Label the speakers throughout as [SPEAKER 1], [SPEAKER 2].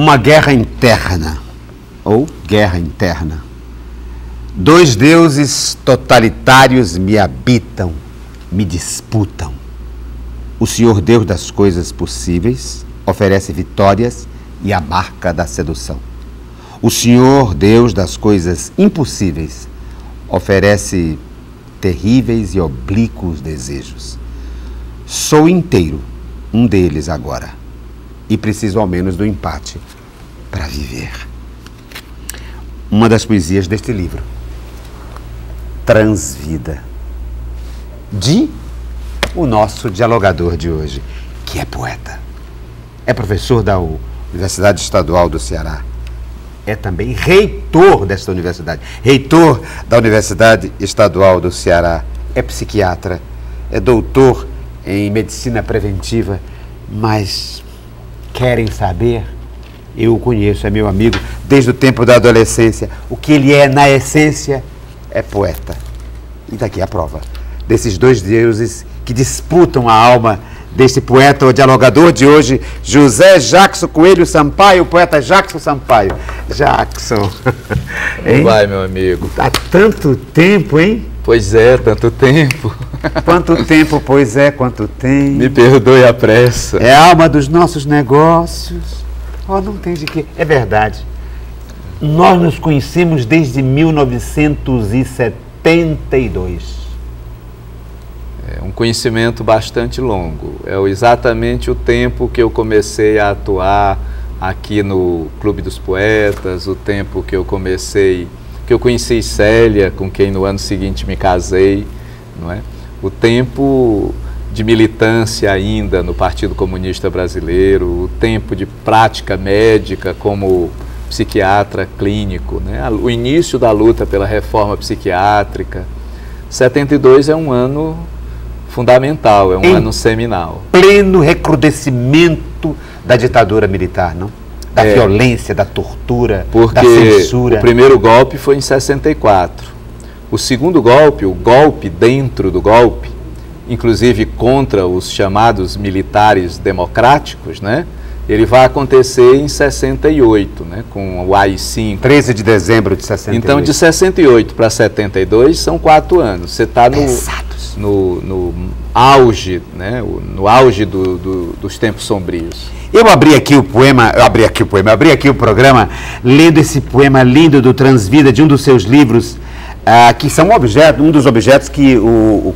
[SPEAKER 1] Uma guerra interna, ou guerra interna. Dois deuses totalitários me habitam, me disputam. O Senhor Deus das coisas possíveis oferece vitórias e a marca da sedução. O Senhor Deus das coisas impossíveis oferece terríveis e oblíquos desejos. Sou inteiro, um deles agora, e preciso ao menos do empate para viver. Uma das poesias deste livro, Transvida, de o nosso dialogador de hoje, que é poeta, é professor da Universidade Estadual do Ceará, é também reitor desta universidade, reitor da Universidade Estadual do Ceará, é psiquiatra, é doutor em medicina preventiva, mas querem saber? Eu o conheço, é meu amigo desde o tempo da adolescência. O que ele é, na essência, é poeta. E daqui a prova desses dois deuses que disputam a alma deste poeta, o dialogador de hoje, José Jackson Coelho Sampaio, o poeta Jackson Sampaio. Jackson.
[SPEAKER 2] Como vai, meu amigo?
[SPEAKER 1] Há tanto tempo, hein?
[SPEAKER 2] Pois é, tanto tempo.
[SPEAKER 1] Quanto tempo, pois é, quanto tempo.
[SPEAKER 2] Me perdoe a pressa.
[SPEAKER 1] É a alma dos nossos negócios. Oh, não tem de quê. É verdade. Nós nos conhecemos desde 1972.
[SPEAKER 2] É um conhecimento bastante longo. É exatamente o tempo que eu comecei a atuar aqui no Clube dos Poetas, o tempo que eu conheci Célia, com quem no ano seguinte me casei, não é? O tempo de militância ainda no Partido Comunista Brasileiro, o tempo de prática médica como psiquiatra clínico, né? O início da luta pela reforma psiquiátrica. 72 é um ano fundamental, é um ano seminal.
[SPEAKER 1] Pleno recrudescimento da ditadura militar, não? Da violência, da tortura, da censura.
[SPEAKER 2] O primeiro golpe foi em 64. O segundo golpe, o golpe dentro do golpe, inclusive contra os chamados militares democráticos, né? Ele vai acontecer em 68, né? Com o AI-5.
[SPEAKER 1] 13 de dezembro de 68.
[SPEAKER 2] Então, de 68 para 72 são 4 anos. Você está no auge, né? No auge dos tempos sombrios.
[SPEAKER 1] Eu abri aqui o programa lendo esse poema lindo do Transvida, de um dos seus livros, que são um dos objetos que o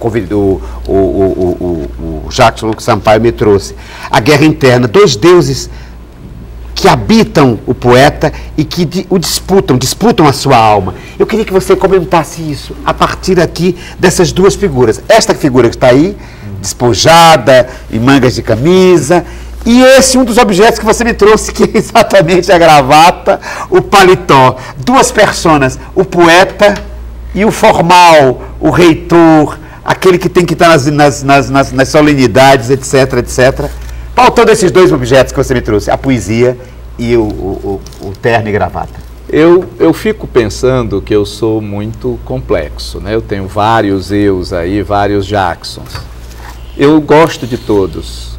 [SPEAKER 1] Jackson Sampaio me trouxe. A guerra interna, dois deuses que habitam o poeta e que o disputam a sua alma. Eu queria que você comentasse isso a partir aqui dessas duas figuras. Esta figura que está aí, despojada, em mangas de camisa, e esse um dos objetos que você me trouxe, que é exatamente a gravata, o paletó. Duas personas, o poeta e o formal, o reitor, aquele que tem que estar nas solenidades, etc, etc. Faltando esses dois objetos que você me trouxe, a poesia e o terno e gravata.
[SPEAKER 2] Eu fico pensando que eu sou muito complexo, né? Eu tenho vários eus aí, vários Jacksons. Eu gosto de todos.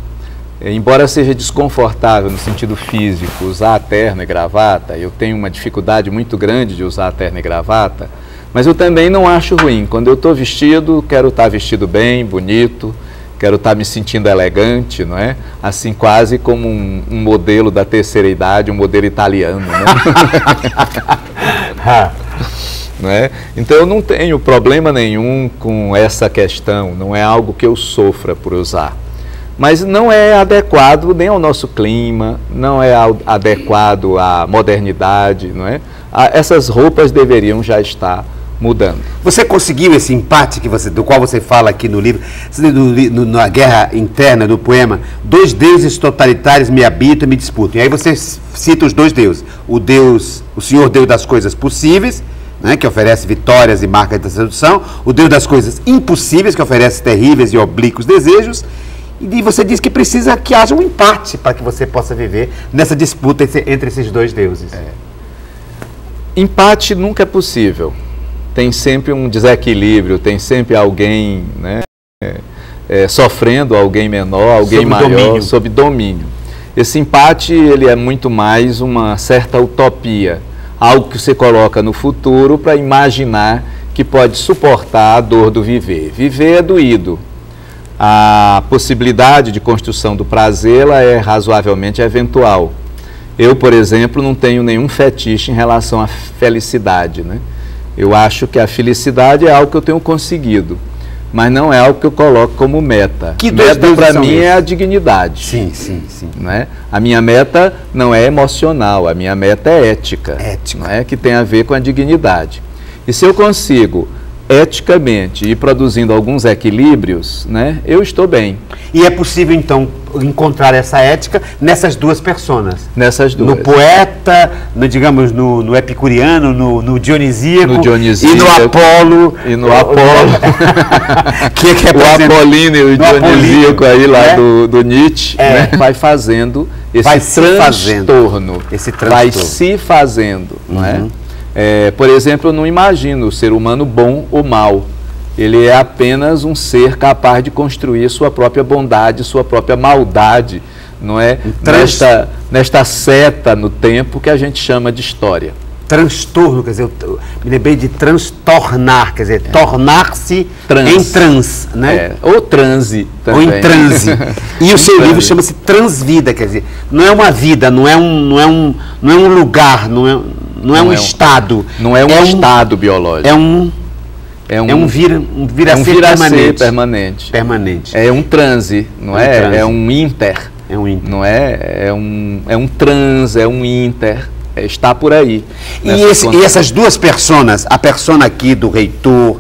[SPEAKER 2] Embora seja desconfortável no sentido físico usar terno e gravata, eu tenho uma dificuldade muito grande de usar terno e gravata, mas eu também não acho ruim. Quando eu estou vestido, quero estar vestido bem, bonito, quero estar me sentindo elegante, não é? Assim, quase como um modelo da terceira idade, um modelo italiano, né? Não é? Então eu não tenho problema nenhum com essa questão, não é algo que eu sofra por usar. Mas não é adequado nem ao nosso clima, não é adequado à modernidade, não é? Essas roupas deveriam já estar mudando.
[SPEAKER 1] Você conseguiu esse empate do qual você fala aqui no livro, na guerra interna do poema, dois deuses totalitários me habitam e me disputam. E aí você cita os dois deuses, o Senhor Deus das coisas possíveis, né, que oferece vitórias e marcas da sedução, o Deus das coisas impossíveis, que oferece terríveis e oblíquos desejos. E você diz que precisa que haja um empate para que você possa viver nessa disputa entre esses dois deuses.
[SPEAKER 2] Empate nunca é possível. Tem sempre um desequilíbrio, tem sempre alguém, né, sofrendo, alguém menor, alguém maior, sob domínio. Esse empate, ele é muito mais uma certa utopia, algo que você coloca no futuro para imaginar que pode suportar a dor do viver. Viver é doído. A possibilidade de construção do prazer, ela é razoavelmente eventual. Eu, por exemplo, não tenho nenhum fetiche em relação à felicidade, né? Eu acho que a felicidade é algo que eu tenho conseguido, mas não é algo que eu coloco como meta.
[SPEAKER 1] Que
[SPEAKER 2] meta para mim é a dignidade.
[SPEAKER 1] Sim, sim, sim.
[SPEAKER 2] Né? A minha meta não é emocional, a minha meta é ética.
[SPEAKER 1] Ética.
[SPEAKER 2] Não é? Que tem a ver com a dignidade. E se eu consigo, eticamente, ir produzindo alguns equilíbrios, né, eu estou bem.
[SPEAKER 1] E é possível, então, encontrar essa ética nessas duas personas.
[SPEAKER 2] Nessas duas.
[SPEAKER 1] No poeta, digamos, no epicuriano, no dionisíaco,
[SPEAKER 2] no dionisíaco
[SPEAKER 1] e no Apolo.
[SPEAKER 2] E no Apolo.
[SPEAKER 1] que é
[SPEAKER 2] o Apolíneo e o dionisíaco aí lá do Nietzsche, né, vai fazendo esse transtorno. Vai se fazendo, não é? Por exemplo, eu não imagino o ser humano bom ou mau. Ele é apenas um ser capaz de construir sua própria bondade, sua própria maldade, não é? Nesta seta no tempo que a gente chama de história.
[SPEAKER 1] Transtorno, quer dizer, eu me lembrei de transtornar, quer dizer, tornar-se em trans, né?
[SPEAKER 2] Ou transe também.
[SPEAKER 1] Ou em transe. E o seu livro chama-se Transvida, quer dizer, não é uma vida, não é um lugar, não é um estado.
[SPEAKER 2] Não é um estado biológico.
[SPEAKER 1] É um vir-a-ser permanente.
[SPEAKER 2] É um transe, não é?
[SPEAKER 1] Transe.
[SPEAKER 2] É um inter.
[SPEAKER 1] É um inter.
[SPEAKER 2] Não é? É um trans, é um inter. Está por aí.
[SPEAKER 1] E essas duas personas, a persona aqui do reitor,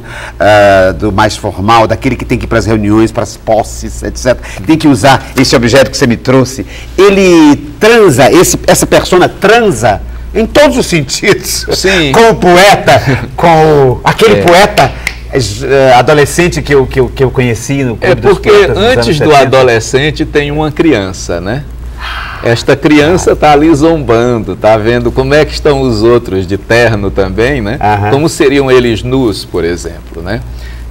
[SPEAKER 1] do mais formal, daquele que tem que ir para as reuniões, para as posses, etc., tem que usar esse objeto que você me trouxe, ele transa, essa persona transa em todos os sentidos.
[SPEAKER 2] Sim.
[SPEAKER 1] Com o poeta, com aquele poeta adolescente que eu conheci no Clube dos Poetas.
[SPEAKER 2] Porque antes do adolescente tem uma criança, né? Esta criança está ali zombando, está vendo como é que estão os outros de terno também, né? Como seriam eles nus, por exemplo, né?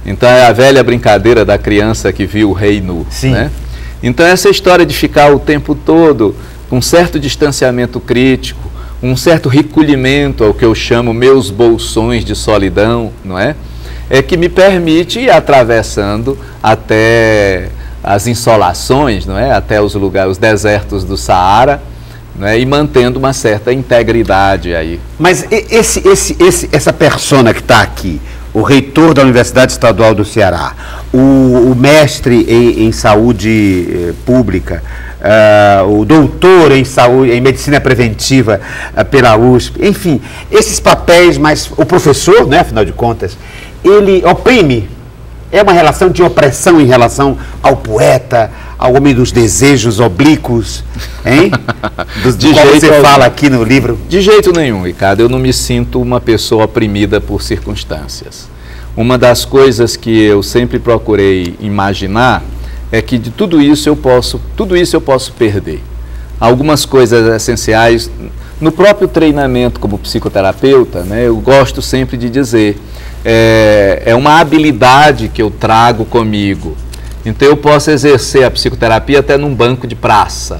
[SPEAKER 2] Então é a velha brincadeira da criança que viu o rei nu, né? Então essa história de ficar o tempo todo com um certo distanciamento crítico, um certo recolhimento ao que eu chamo meus bolsões de solidão, não é? É que me permite ir atravessando até as insolações, não é? Até os desertos do Saara, não é? E mantendo uma certa integridade aí.
[SPEAKER 1] Mas essa persona que está aqui, o reitor da Universidade Estadual do Ceará, o mestre em saúde pública, o doutor em medicina preventiva pela USP, enfim, esses papéis, mas o professor, né, afinal de contas, ele oprime. É uma relação de opressão em relação ao poeta, ao homem dos desejos oblíquos, hein? De qual você fala aqui no livro.
[SPEAKER 2] De jeito nenhum, Ricardo. Eu não me sinto uma pessoa oprimida por circunstâncias. Uma das coisas que eu sempre procurei imaginar é que de tudo isso eu posso perder. Algumas coisas essenciais, no próprio treinamento como psicoterapeuta, né, eu gosto sempre de dizer, é uma habilidade que eu trago comigo. Então eu posso exercer a psicoterapia até num banco de praça.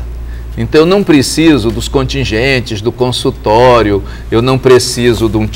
[SPEAKER 2] Então eu não preciso dos contingentes, do consultório, eu não preciso de um...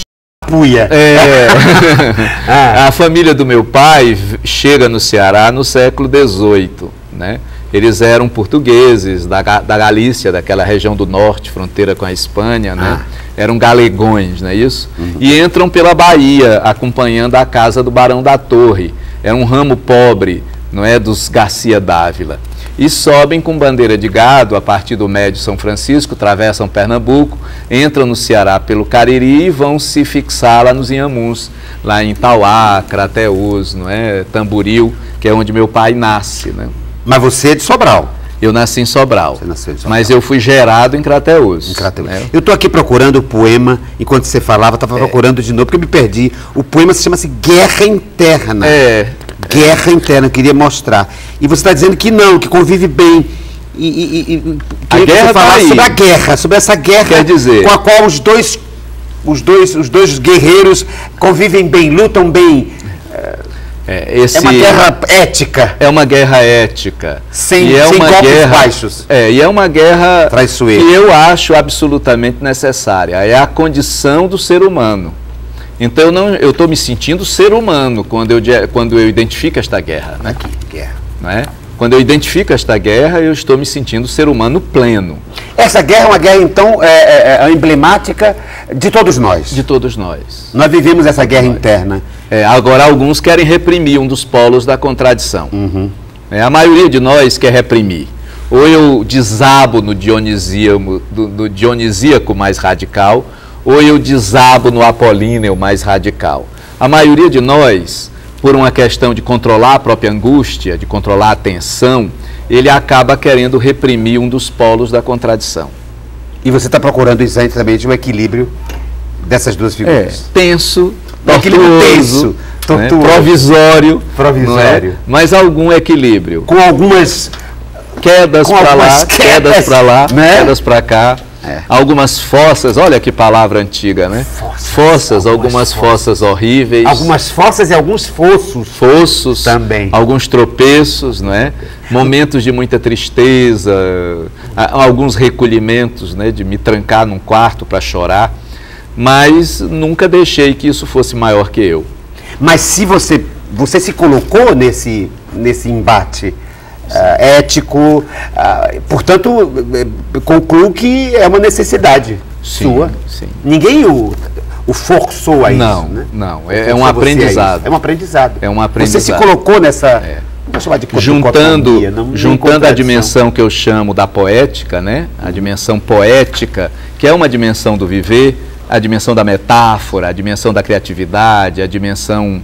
[SPEAKER 2] A família do meu pai chega no Ceará no século XVIII, né? Eles eram portugueses da Galícia, daquela região do norte, fronteira com a Espanha, né? Eram galegões, não é isso? E entram pela Bahia, acompanhando a casa do Barão da Torre. Era um ramo pobre, não é, dos Garcia Dávila. E sobem com bandeira de gado a partir do Médio São Francisco, atravessam Pernambuco, entram no Ceará pelo Cariri e vão se fixar lá nos Inhamuns, lá em Tauá, Crateús, não é, Tamboril, que é onde meu pai nasce, né?
[SPEAKER 1] Mas você é de Sobral.
[SPEAKER 2] Eu nasci em Sobral,
[SPEAKER 1] você nasceu em Sobral.
[SPEAKER 2] Mas eu fui gerado em Crateús.
[SPEAKER 1] Né? Eu estou aqui procurando o poema, enquanto você falava, estava procurando de novo, porque eu me perdi. O poema chama-se Guerra Interna. Guerra Interna, eu queria mostrar. E você está dizendo que não, que convive bem.
[SPEAKER 2] A guerra
[SPEAKER 1] falar
[SPEAKER 2] tá
[SPEAKER 1] sobre a guerra, sobre essa guerra,
[SPEAKER 2] quer dizer,
[SPEAKER 1] com a qual os dois guerreiros convivem bem, lutam bem. É uma guerra ética.
[SPEAKER 2] É uma guerra ética.
[SPEAKER 1] Sem golpes baixos.
[SPEAKER 2] E é uma guerra
[SPEAKER 1] traiçoeira,
[SPEAKER 2] que eu acho absolutamente necessária. É a condição do ser humano. Então eu estou me sentindo ser humano quando eu identifico esta guerra. Né?
[SPEAKER 1] Aqui, guerra.
[SPEAKER 2] Não é? Quando eu identifico esta guerra, eu estou me sentindo ser humano pleno.
[SPEAKER 1] Essa guerra é uma guerra, então, emblemática de todos nós.
[SPEAKER 2] De todos nós.
[SPEAKER 1] Nós vivemos essa guerra interna.
[SPEAKER 2] Agora, alguns querem reprimir um dos polos da contradição.
[SPEAKER 1] Uhum.
[SPEAKER 2] A maioria de nós quer reprimir. Ou eu desabo no dionisíaco mais radical, ou eu desabo no apolíneo mais radical. A maioria de nós, por uma questão de controlar a própria angústia, de controlar a tensão, ele acaba querendo reprimir um dos polos da contradição.
[SPEAKER 1] E você está procurando exatamente o equilíbrio dessas duas figuras.
[SPEAKER 2] Tenso,
[SPEAKER 1] tortuoso,
[SPEAKER 2] né? Provisório, mas algum equilíbrio.
[SPEAKER 1] Com algumas
[SPEAKER 2] quedas para lá, quedas para lá,
[SPEAKER 1] né?
[SPEAKER 2] Quedas para cá. Algumas fossas, olha que palavra antiga, né? Fossas, algumas fossas horríveis.
[SPEAKER 1] Algumas fossas e alguns fossos.
[SPEAKER 2] Fossos
[SPEAKER 1] também.
[SPEAKER 2] Alguns tropeços, não é? Momentos de muita tristeza, alguns recolhimentos, né? De me trancar num quarto para chorar. Mas nunca deixei que isso fosse maior que eu.
[SPEAKER 1] Mas se você se colocou nesse embate ético, portanto, concluo que é uma necessidade sua.
[SPEAKER 2] Sim.
[SPEAKER 1] Ninguém o forçou a isso, né?
[SPEAKER 2] Não, é um aprendizado.
[SPEAKER 1] É um aprendizado.
[SPEAKER 2] É um aprendizado.
[SPEAKER 1] Você se colocou nessa... Vou chamar de
[SPEAKER 2] juntando a dimensão que eu chamo da poética, né? A dimensão poética, que é uma dimensão do viver, a dimensão da metáfora, a dimensão da criatividade, a dimensão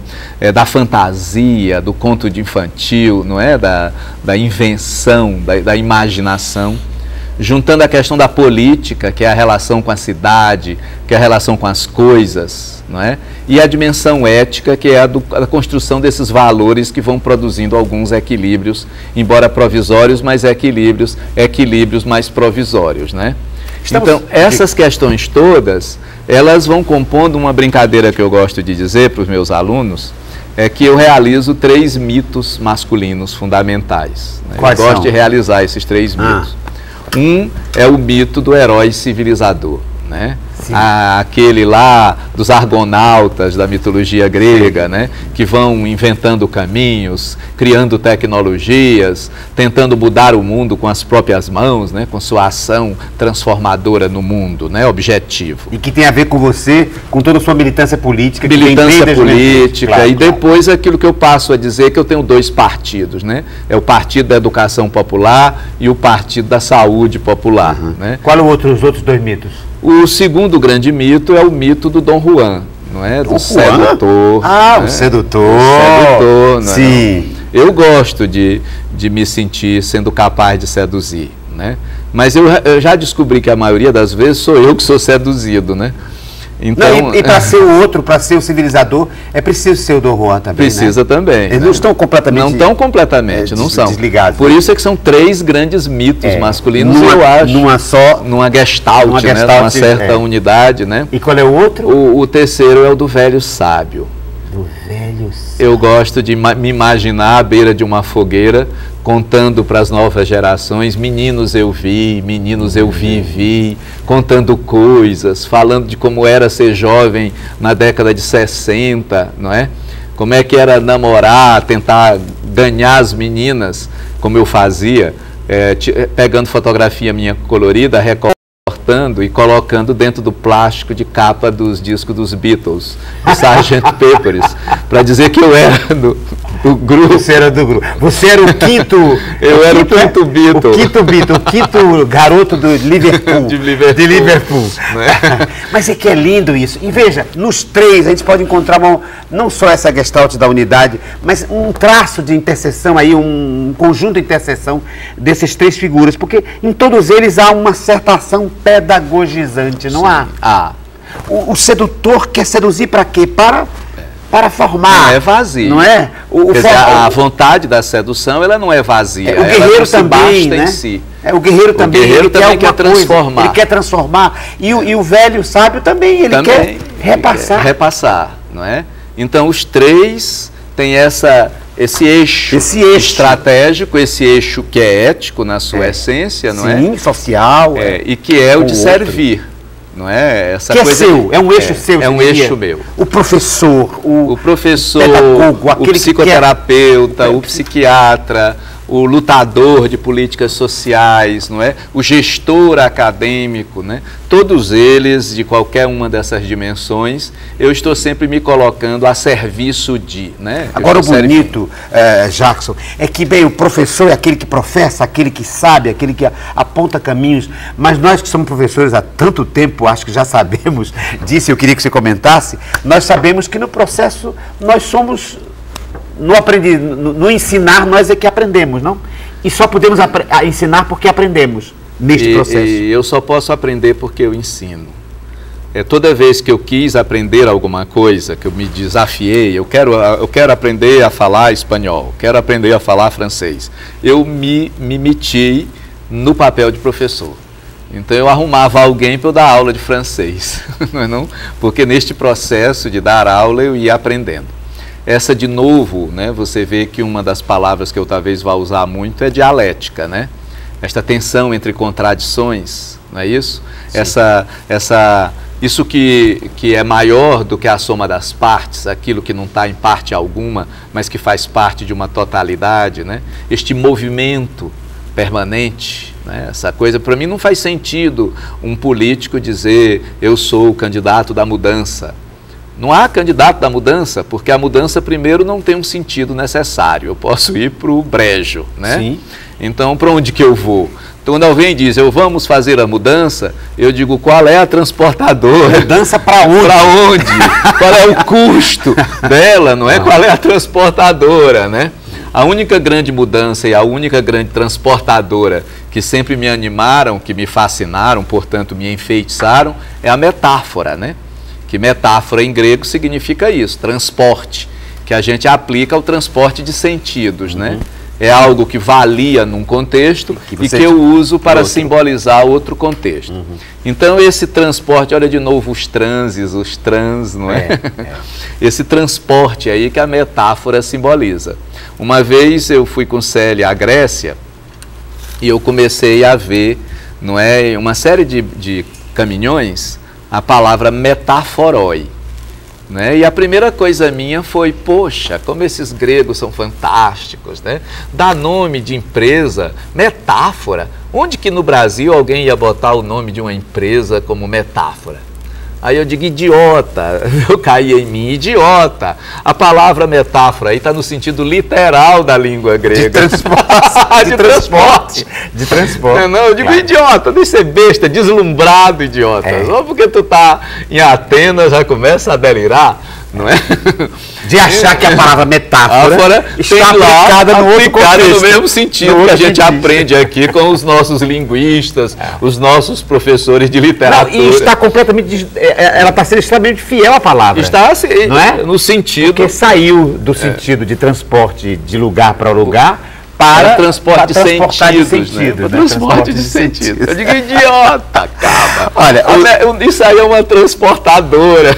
[SPEAKER 2] da fantasia, do conto de infantil, não é? Da invenção, da imaginação, juntando a questão da política, que é a relação com a cidade, que é a relação com as coisas, não é? E a dimensão ética, que é a construção desses valores que vão produzindo alguns equilíbrios, embora provisórios, mas equilíbrios mais provisórios, né? Então, essas questões todas, elas vão compondo uma brincadeira que eu gosto de dizer para os meus alunos, é que eu realizo 3 mitos masculinos fundamentais. Né?
[SPEAKER 1] Quais
[SPEAKER 2] eu gosto
[SPEAKER 1] são?
[SPEAKER 2] de realizar esses 3 mitos. Um é o mito do herói civilizador, né? Aquele lá dos argonautas da mitologia grega, né? Que vão inventando caminhos, criando tecnologias, tentando mudar o mundo com as próprias mãos, né? Com sua ação transformadora no mundo, né? Objetivo.
[SPEAKER 1] E que tem a ver com você, com toda a sua militância política.
[SPEAKER 2] Militância política,
[SPEAKER 1] claro,
[SPEAKER 2] e depois aquilo que eu passo a dizer, que eu tenho 2 partidos, né? É o Partido da Educação Popular e o Partido da Saúde Popular. Né?
[SPEAKER 1] Qual os outros 2 mitos?
[SPEAKER 2] O segundo grande mito é o mito do Dom Juan, não é? Do sedutor.
[SPEAKER 1] Ah,
[SPEAKER 2] né?
[SPEAKER 1] O sedutor.
[SPEAKER 2] O sedutor, não é?
[SPEAKER 1] Sim.
[SPEAKER 2] Eu gosto de me sentir sendo capaz de seduzir, né? Mas eu já descobri que a maioria das vezes sou eu que sou seduzido, né? Então,
[SPEAKER 1] e para ser o outro, para ser o civilizador, é preciso ser o Dom Juan também.
[SPEAKER 2] Precisa, né? Também.
[SPEAKER 1] Eles não estão completamente...
[SPEAKER 2] Não estão completamente, não são.
[SPEAKER 1] Desligados.
[SPEAKER 2] Por isso é que são 3 grandes mitos masculinos, eu acho. Numa gestalt, né? Numa certa unidade, né?
[SPEAKER 1] E qual é o outro?
[SPEAKER 2] O terceiro é o do velho sábio.
[SPEAKER 1] Do velho sábio.
[SPEAKER 2] Eu gosto de me imaginar à beira de uma fogueira, contando para as novas gerações, meninos eu vi, meninos eu vivi, contando coisas, falando de como era ser jovem na década de 60, não é? Como é que era namorar, tentar ganhar as meninas, como eu fazia, pegando fotografia minha colorida, recortando e colocando dentro do plástico de capa dos discos dos Beatles, do Sgt. Peppers, para dizer que eu era do grupo.
[SPEAKER 1] Você era do grupo. Você era o quinto...
[SPEAKER 2] Eu era o quinto Beatle.
[SPEAKER 1] O quinto Beatle, o quinto garoto do Liverpool.
[SPEAKER 2] De Liverpool.
[SPEAKER 1] Né? Mas é que é lindo isso. E veja, nos 3 a gente pode encontrar não só essa gestalt da unidade, mas um traço de interseção aí, um conjunto de interseção desses 3 figuras, porque em todos eles há uma certa ação pedagogizante, não há?
[SPEAKER 2] Há.
[SPEAKER 1] O sedutor quer seduzir para quê? Para formar.
[SPEAKER 2] Não é vazio.
[SPEAKER 1] Não é?
[SPEAKER 2] A vontade da sedução, ela não é vazia.
[SPEAKER 1] O guerreiro também, né?
[SPEAKER 2] Em si.
[SPEAKER 1] O guerreiro também,
[SPEAKER 2] ele quer transformar.
[SPEAKER 1] Ele quer transformar. E o velho sábio também, ele quer repassar.
[SPEAKER 2] Repassar, não é? Então, os 3 tem esse eixo estratégico, esse eixo que é ético na sua essência, não é?
[SPEAKER 1] Sim, social.
[SPEAKER 2] E que é o de servir, não é? Essa
[SPEAKER 1] que
[SPEAKER 2] coisa
[SPEAKER 1] é seu, é um eixo seu.
[SPEAKER 2] É um eixo meu.
[SPEAKER 1] O professor, o
[SPEAKER 2] pedagogo, o psicoterapeuta, o psiquiatra, o lutador de políticas sociais, não é? O gestor acadêmico, né? Todos eles, de qualquer uma dessas dimensões, eu estou sempre me colocando a serviço de, né?
[SPEAKER 1] Agora o bonito, Jackson, é que, bem, o professor é aquele que professa, aquele que sabe, aquele que aponta caminhos, mas nós que somos professores há tanto tempo, acho que já sabemos disso, eu queria que você comentasse, nós sabemos que no processo nós somos... No ensinar, nós é que aprendemos, não? E só podemos ensinar porque aprendemos neste processo.
[SPEAKER 2] E eu só posso aprender porque eu ensino. Toda vez que eu quis aprender alguma coisa, que eu me desafiei, eu quero aprender a falar espanhol, quero aprender a falar francês, eu me meti no papel de professor. Então eu arrumava alguém para eu dar aula de francês, não? Porque neste processo de dar aula eu ia aprendendo. Essa, de novo, né, você vê que uma das palavras que eu talvez vá usar muito é dialética, né? Esta tensão entre contradições, não é isso? Isso que é maior do que a soma das partes, aquilo que não está em parte alguma, mas que faz parte de uma totalidade, né? Este movimento permanente, né? Essa coisa, para mim não faz sentido um político dizer eu sou o candidato da mudança. Não há candidato da mudança, porque a mudança, primeiro, não tem um sentido necessário. Eu posso ir para o brejo, né?
[SPEAKER 1] Sim.
[SPEAKER 2] Então, para onde que eu vou? Então, quando alguém diz, vamos fazer a mudança, eu digo, qual é a transportadora?
[SPEAKER 1] Mudança para onde?
[SPEAKER 2] Para onde? Qual é o custo dela, não é? Qual é a transportadora, né? A única grande mudança e a única grande transportadora que sempre me animaram, que me fascinaram, portanto, me enfeitiçaram, é a metáfora, né? Que metáfora em grego significa isso, transporte, que a gente aplica ao transporte de sentidos, né? É algo que valia num contexto e que eu uso para simbolizar outro contexto. Então esse transporte, olha de novo os trans, não é? Esse transporte aí que a metáfora simboliza. Uma vez eu fui com Célia à Grécia e eu comecei a ver, não é, uma série de caminhões, a palavra metaforoi, né? E a primeira coisa minha foi, poxa, como esses gregos são fantásticos, né? Dá nome de empresa, metáfora. Onde que no Brasil alguém ia botar o nome de uma empresa como metáfora? Aí eu digo, idiota, eu caí em mim, idiota. A palavra metáfora aí está no sentido literal da língua grega.
[SPEAKER 1] De transporte. De transporte.
[SPEAKER 2] Não, eu digo, claro. Idiota, deixa ser besta, deslumbrado, idiota. Só porque tu tá em Atenas já começa a delirar, não é?
[SPEAKER 1] De achar que a palavra metáfora está aplicada no outro contexto.
[SPEAKER 2] No mesmo sentido que a gente aprende aqui com os nossos linguistas, os nossos professores de literatura.
[SPEAKER 1] Não, e está completamente, ela está sendo extremamente fiel à palavra.
[SPEAKER 2] Está assim,
[SPEAKER 1] não é?
[SPEAKER 2] No sentido...
[SPEAKER 1] Porque saiu do sentido de transporte de lugar para lugar para
[SPEAKER 2] transporte de sentidos,
[SPEAKER 1] sentido,
[SPEAKER 2] né? Transporte de sentido. Eu digo, idiota, acaba. Olha, isso aí é uma transportadora.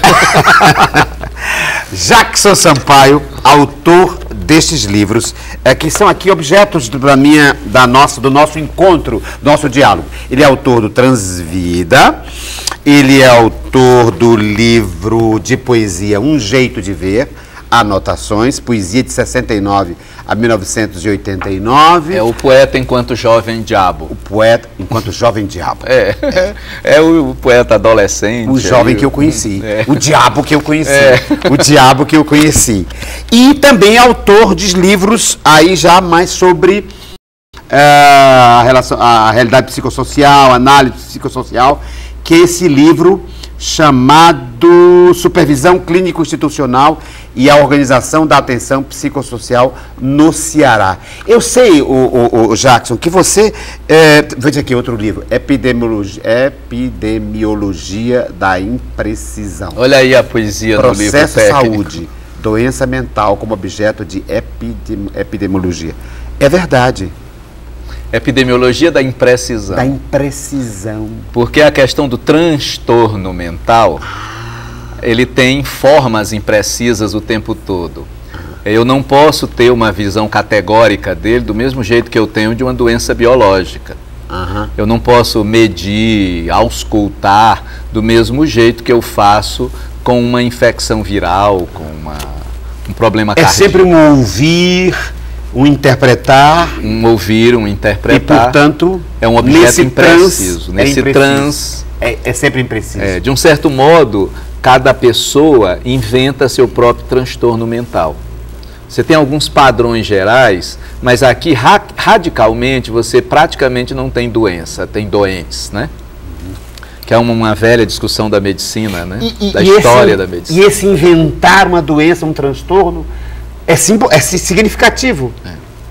[SPEAKER 1] Jackson Sampaio, autor destes livros, que são aqui objetos do nosso encontro, do nosso diálogo. Ele é autor do Transvida, ele é autor do livro de poesia Um Jeito de Ver, Anotações, poesia de 69 a 1989.
[SPEAKER 2] É o poeta enquanto jovem diabo.
[SPEAKER 1] O poeta enquanto jovem diabo.
[SPEAKER 2] É o poeta adolescente.
[SPEAKER 1] O jovem que eu conheci. O diabo que eu conheci. O diabo que eu conheci. E também autor de livros aí já mais sobre a realidade psicossocial, análise psicossocial, que é esse livro chamado Supervisão Clínico-Institucional e a Organização da Atenção Psicossocial no Ceará. Eu sei, o Jackson, que você... veja aqui outro livro, Epidemiologia da Imprecisão.
[SPEAKER 2] Olha aí a poesia do livro técnico.
[SPEAKER 1] Processo Saúde, doença mental como objeto de epidemiologia. É verdade.
[SPEAKER 2] Epidemiologia da imprecisão.
[SPEAKER 1] Da imprecisão.
[SPEAKER 2] Porque a questão do transtorno mental, ele tem formas imprecisas o tempo todo. Eu não posso ter uma visão categórica dele do mesmo jeito que eu tenho de uma doença biológica. Eu não posso medir, auscultar do mesmo jeito que eu faço com uma infecção viral, com um problema cardíaco.
[SPEAKER 1] É sempre um ouvir, um interpretar.
[SPEAKER 2] Um ouvir, um interpretar.
[SPEAKER 1] E, portanto,
[SPEAKER 2] é um objeto impreciso. Nesse trans...
[SPEAKER 1] É sempre impreciso.
[SPEAKER 2] De um certo modo, cada pessoa inventa seu próprio transtorno mental. Você tem alguns padrões gerais, mas aqui, radicalmente, você praticamente não tem doença, tem doentes, né? Que é uma velha discussão da medicina, né? Da história da medicina.
[SPEAKER 1] E esse inventar uma doença, um transtorno, é significativo,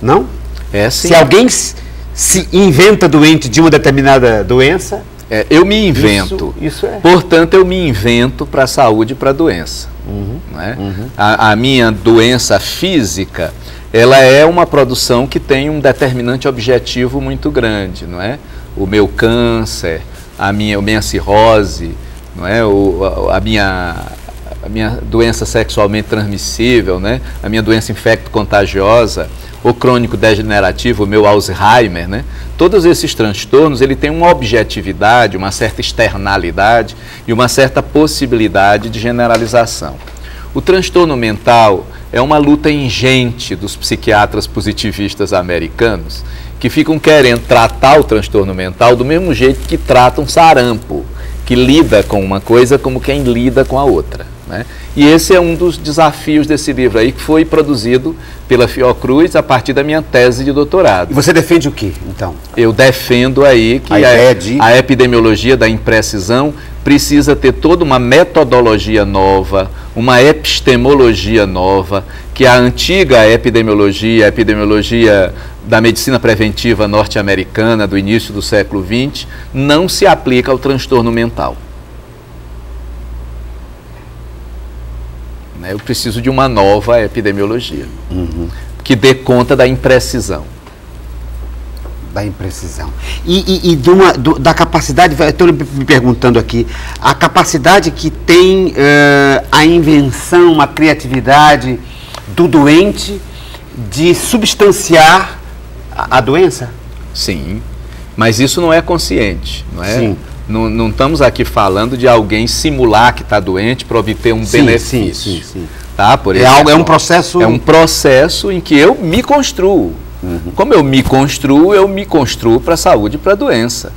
[SPEAKER 1] não?
[SPEAKER 2] É sim.
[SPEAKER 1] Se alguém se inventa doente de uma determinada doença...
[SPEAKER 2] eu me invento.
[SPEAKER 1] Isso é.
[SPEAKER 2] Portanto, eu me invento para a saúde e para a doença. Não é? A minha doença física, ela é uma produção que tem um determinante objetivo muito grande, não é? O meu câncer, a minha cirrose, não é? A minha doença sexualmente transmissível, né? A minha doença infecto-contagiosa, o crônico degenerativo, o meu Alzheimer, né? Todos esses transtornos, ele tem uma objetividade, uma certa externalidade e uma certa possibilidade de generalização. O transtorno mental é uma luta ingente dos psiquiatras positivistas americanos que ficam querendo tratar o transtorno mental do mesmo jeito que tratam sarampo, que lida com uma coisa como quem lida com a outra, né? E esse é um dos desafios desse livro aí, que foi produzido pela Fiocruz a partir da minha tese de doutorado.
[SPEAKER 1] E você defende o quê, então?
[SPEAKER 2] Eu defendo aí que a epidemiologia da imprecisão precisa ter toda uma metodologia nova, uma epistemologia nova, que a antiga epidemiologia, a epidemiologia da medicina preventiva norte-americana do início do século XX, não se aplica ao transtorno mental. Eu preciso de uma nova epidemiologia, que dê conta da imprecisão.
[SPEAKER 1] Da imprecisão. E da capacidade, estou me perguntando aqui, a capacidade que tem a invenção, a criatividade do doente de substanciar a doença?
[SPEAKER 2] Sim, mas isso não é consciente, não é?
[SPEAKER 1] Sim.
[SPEAKER 2] Não estamos aqui falando de alguém simular que está doente para obter um benefício.
[SPEAKER 1] Sim.
[SPEAKER 2] Tá? Por exemplo,
[SPEAKER 1] é um processo...
[SPEAKER 2] É um processo em que eu me construo. Como eu me construo para a saúde e para a doença.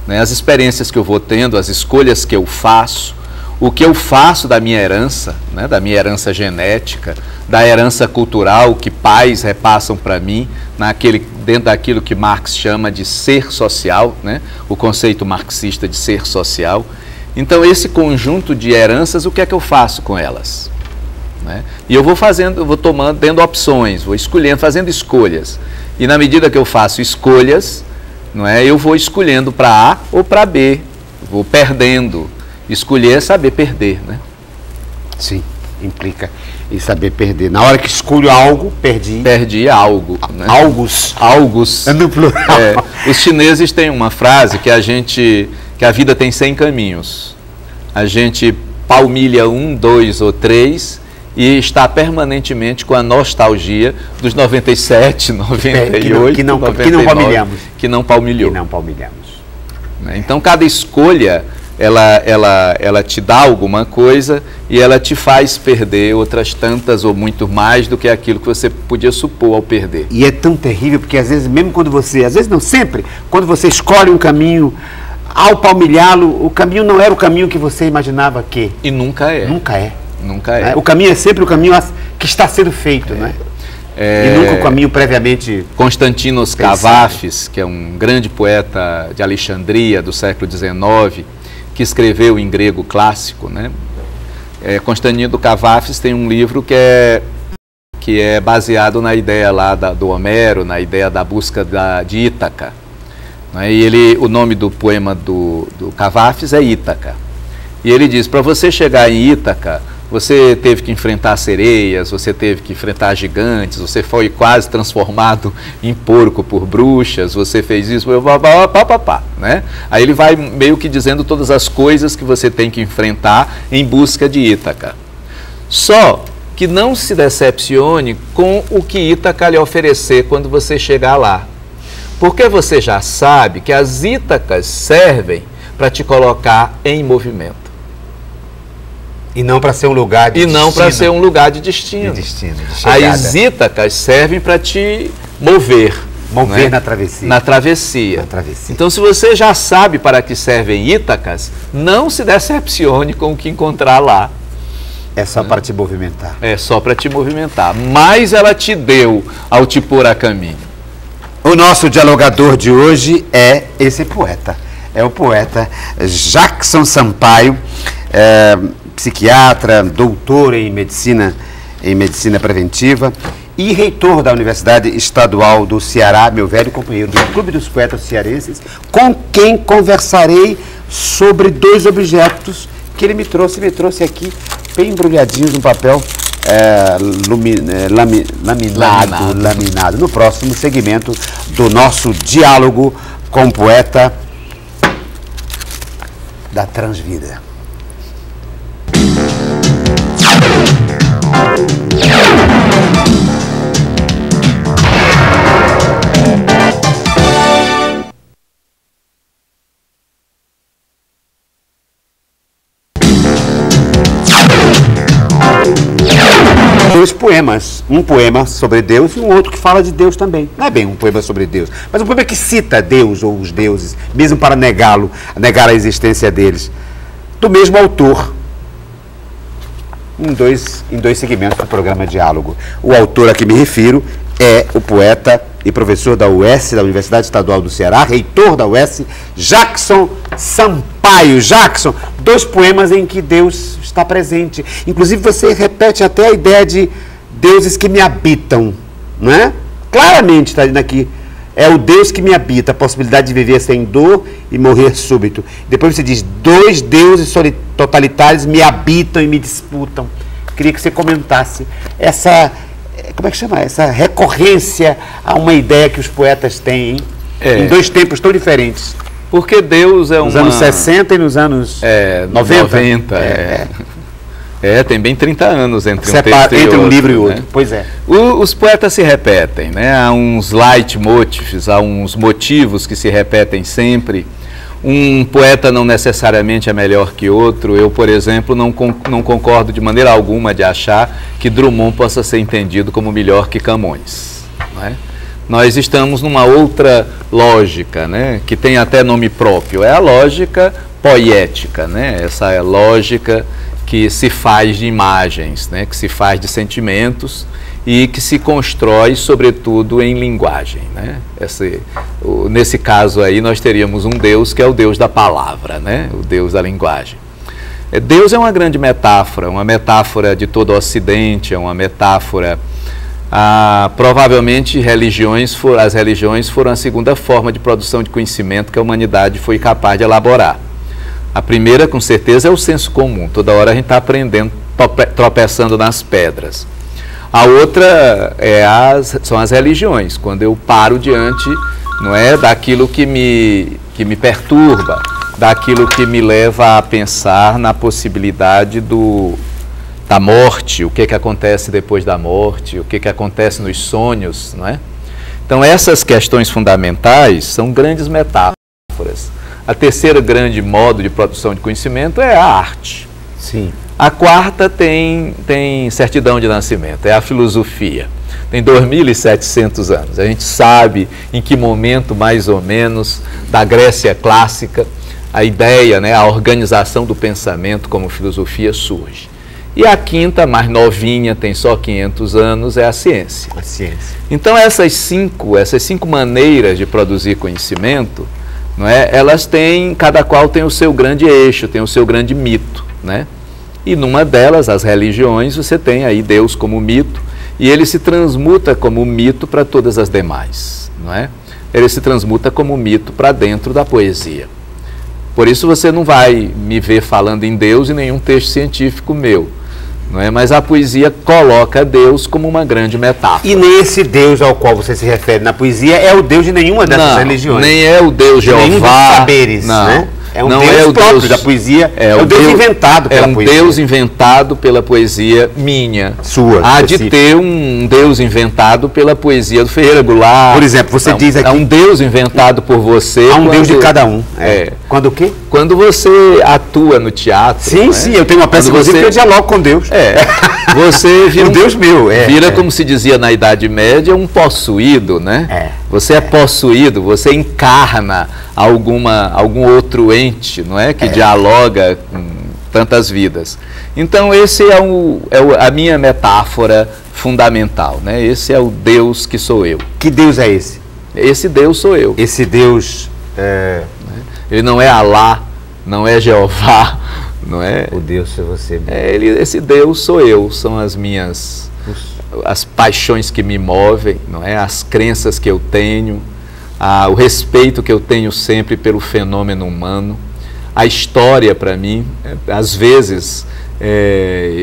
[SPEAKER 2] Né? As experiências que eu vou tendo, as escolhas que eu faço, o que eu faço da minha herança, né? Da minha herança genética, da herança cultural que pais repassam para mim, dentro daquilo que Marx chama de ser social, né? O conceito marxista de ser social. Então, esse conjunto de heranças, o que é que eu faço com elas? Né? E eu vou tomando, tendo opções, vou escolhendo, fazendo escolhas. E na medida que eu faço escolhas, não é, eu vou escolhendo para A ou para B, vou perdendo. Escolher é saber perder, né?
[SPEAKER 1] Sim, implica em saber perder. Na hora que escolho algo, perdi.
[SPEAKER 2] Perdi algo. Né?
[SPEAKER 1] Algos. É no plural.
[SPEAKER 2] Os chineses têm uma frase que a vida tem 100 caminhos. A gente palmilha 1, 2 ou 3 e está permanentemente com a nostalgia dos 97, 98,
[SPEAKER 1] que não
[SPEAKER 2] 99,
[SPEAKER 1] palmilhamos.
[SPEAKER 2] Que não palmilhou.
[SPEAKER 1] Que não palmilhamos.
[SPEAKER 2] Então, cada escolha... Ela te dá alguma coisa e ela te faz perder outras tantas ou muito mais do que aquilo que você podia supor ao perder.
[SPEAKER 1] E é tão terrível porque às vezes, mesmo quando você, às vezes não sempre, quando você escolhe um caminho, ao palmilhá-lo, o caminho não era o caminho que você imaginava que.
[SPEAKER 2] E nunca é.
[SPEAKER 1] Nunca é.
[SPEAKER 2] Nunca é.
[SPEAKER 1] O caminho é sempre o caminho que está sendo feito, né? E nunca o caminho previamente...
[SPEAKER 2] Constantinos Cavafis, que é um grande poeta de Alexandria do século XIX, que escreveu em grego clássico, né? Constantino Cavafis tem um livro que é baseado na ideia lá do Homero, na ideia da busca de Ítaca. Né? E o nome do poema do Cavafis é Ítaca. E ele diz, para você chegar em Ítaca, você teve que enfrentar sereias, você teve que enfrentar gigantes, você foi quase transformado em porco por bruxas, você fez isso, né? Aí ele vai meio que dizendo todas as coisas que você tem que enfrentar em busca de Ítaca. Só que não se decepcione com o que Ítaca lhe oferecer quando você chegar lá. Porque você já sabe que as Ítacas servem para te colocar em movimento.
[SPEAKER 1] E não para ser um lugar de destino.
[SPEAKER 2] E não para ser um lugar de destino.
[SPEAKER 1] De chegada.
[SPEAKER 2] As Ítacas servem para te mover.
[SPEAKER 1] Mover na travessia.
[SPEAKER 2] Na travessia.
[SPEAKER 1] Na travessia.
[SPEAKER 2] Então, se você já sabe para que servem Ítacas, não se decepcione com o que encontrar lá.
[SPEAKER 1] É só para te movimentar.
[SPEAKER 2] É só para te movimentar. Mas ela te deu ao te pôr a caminho.
[SPEAKER 1] O nosso dialogador de hoje é esse poeta. É o poeta Jackson Sampaio, psiquiatra, doutor em medicina preventiva e reitor da Universidade Estadual do Ceará, meu velho companheiro do Clube dos Poetas Cearenses, com quem conversarei sobre 2 objetos que ele me trouxe aqui, bem embrulhadinhos no papel laminado, no próximo segmento do nosso diálogo com o poeta da Transvida. Dois poemas, um poema sobre Deus e um outro que fala de Deus também. Não é bem um poema sobre Deus, mas um poema que cita Deus ou os deuses, mesmo para negar a existência deles, do mesmo autor, em dois segmentos do programa Diálogo. O autor a que me refiro é o poeta e professor da UES, da Universidade Estadual do Ceará, reitor da UES, Jackson Sampaio. Jackson, 2 poemas em que Deus está presente. Inclusive você repete até a ideia de deuses que me habitam, não é? Claramente está dizendo aqui, é o Deus que me habita, a possibilidade de viver sem dor e morrer súbito. Depois você diz, 2 deuses totalitários me habitam e me disputam. Queria que você comentasse essa, como é que chama? Essa recorrência a uma ideia que os poetas têm, em 2 tempos tão diferentes.
[SPEAKER 2] Porque Deus é
[SPEAKER 1] nos anos 60 e nos anos 90.
[SPEAKER 2] Tem bem 30 anos entre um texto e outro.
[SPEAKER 1] Entre um livro e outro,
[SPEAKER 2] né?
[SPEAKER 1] Pois é.
[SPEAKER 2] Os poetas se repetem, né? Há uns leitmotifs, há uns motivos que se repetem sempre. Um poeta não necessariamente é melhor que outro. Eu, por exemplo, não concordo de maneira alguma de achar que Drummond possa ser entendido como melhor que Camões, não é? Nós estamos numa outra lógica, né, que tem até nome próprio, é a lógica poética, né, essa é a lógica que se faz de imagens, né, que se faz de sentimentos e que se constrói, sobretudo, em linguagem, né? Nesse caso aí, nós teríamos um Deus que é o Deus da palavra, né, o Deus da linguagem. Deus é uma grande metáfora, uma metáfora de todo o Ocidente, é uma metáfora... provavelmente as religiões foram a segunda forma de produção de conhecimento que a humanidade foi capaz de elaborar. A primeira, com certeza, é o senso comum. Toda hora a gente está aprendendo, tropeçando nas pedras. A outra são as religiões, quando eu paro diante, não é, daquilo que me perturba, daquilo que me leva a pensar na possibilidade da morte, o que acontece depois da morte, o que acontece nos sonhos, não é? Então, essas questões fundamentais são grandes metáforas. A terceira grande modo de produção de conhecimento é a arte.
[SPEAKER 1] Sim.
[SPEAKER 2] A quarta tem certidão de nascimento, é a filosofia. Tem 2.700 anos. A gente sabe em que momento, mais ou menos, da Grécia clássica, a ideia, né, a organização do pensamento como filosofia surge. E a quinta, mais novinha, tem só 500 anos, é a ciência.
[SPEAKER 1] A ciência.
[SPEAKER 2] Então, essas cinco maneiras de produzir conhecimento, não é, elas têm, cada qual tem o seu grande eixo, tem o seu grande mito, né? E numa delas, as religiões, você tem aí Deus como mito, e ele se transmuta como mito para todas as demais, não é? Ele se transmuta como mito para dentro da poesia. Por isso você não vai me ver falando em Deus em nenhum texto científico meu, não é? Mas a poesia coloca Deus como uma grande metáfora.
[SPEAKER 1] E nesse Deus ao qual você se refere na poesia é o Deus de nenhuma dessas religiões.
[SPEAKER 2] Nem é o Deus Jeová.
[SPEAKER 1] Nenhum dos saberes,
[SPEAKER 2] não.
[SPEAKER 1] Né? É um
[SPEAKER 2] não
[SPEAKER 1] Deus
[SPEAKER 2] é o
[SPEAKER 1] próprio
[SPEAKER 2] Deus
[SPEAKER 1] da poesia,
[SPEAKER 2] é
[SPEAKER 1] o Deus inventado pela poesia.
[SPEAKER 2] É um Deus inventado pela poesia minha.
[SPEAKER 1] Sua.
[SPEAKER 2] Há de ter um Deus inventado pela poesia do Ferreira Goulart.
[SPEAKER 1] Por exemplo, você diz aqui...
[SPEAKER 2] É um Deus inventado por você.
[SPEAKER 1] Há um Deus de cada um. Quando o quê?
[SPEAKER 2] Quando você atua no teatro.
[SPEAKER 1] Sim, sim, eu tenho uma peça que eu dialogo com Deus.
[SPEAKER 2] Você vira
[SPEAKER 1] um Deus meu.
[SPEAKER 2] Vira, como se dizia na Idade Média, um possuído, né? Você é possuído, você encarna algum outro ente, não é? Que dialoga com tantas vidas. Então, esse é a minha metáfora fundamental, né? Esse é o Deus que sou eu.
[SPEAKER 1] Que Deus é esse?
[SPEAKER 2] Esse Deus sou eu.
[SPEAKER 1] Esse Deus...
[SPEAKER 2] Ele não é Alá, não é Jeová, não é?
[SPEAKER 1] O Deus é você.
[SPEAKER 2] Esse Deus sou eu, são as paixões que me movem, não é? As crenças que eu tenho, o respeito que eu tenho sempre pelo fenômeno humano, a história para mim, às vezes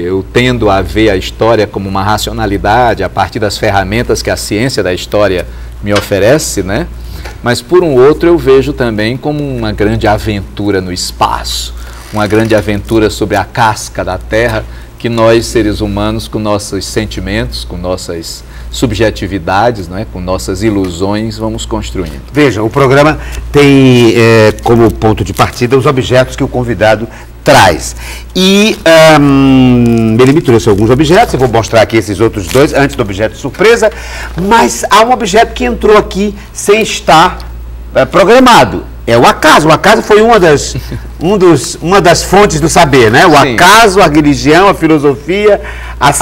[SPEAKER 2] eu tendo a ver a história como uma racionalidade a partir das ferramentas que a ciência da história me oferece, né? Mas por um outro eu vejo também como uma grande aventura no espaço, uma grande aventura sobre a casca da Terra, que nós, seres humanos, com nossos sentimentos, com nossas subjetividades, não é? Com nossas ilusões, vamos construindo.
[SPEAKER 1] Veja, o programa tem como ponto de partida os objetos que o convidado traz. E ele me trouxe alguns objetos, eu vou mostrar aqui esses outros dois, antes do objeto de surpresa, mas há um objeto que entrou aqui sem estar programado. É o acaso. O acaso foi uma das fontes do saber, né? O acaso, a religião, a filosofia, a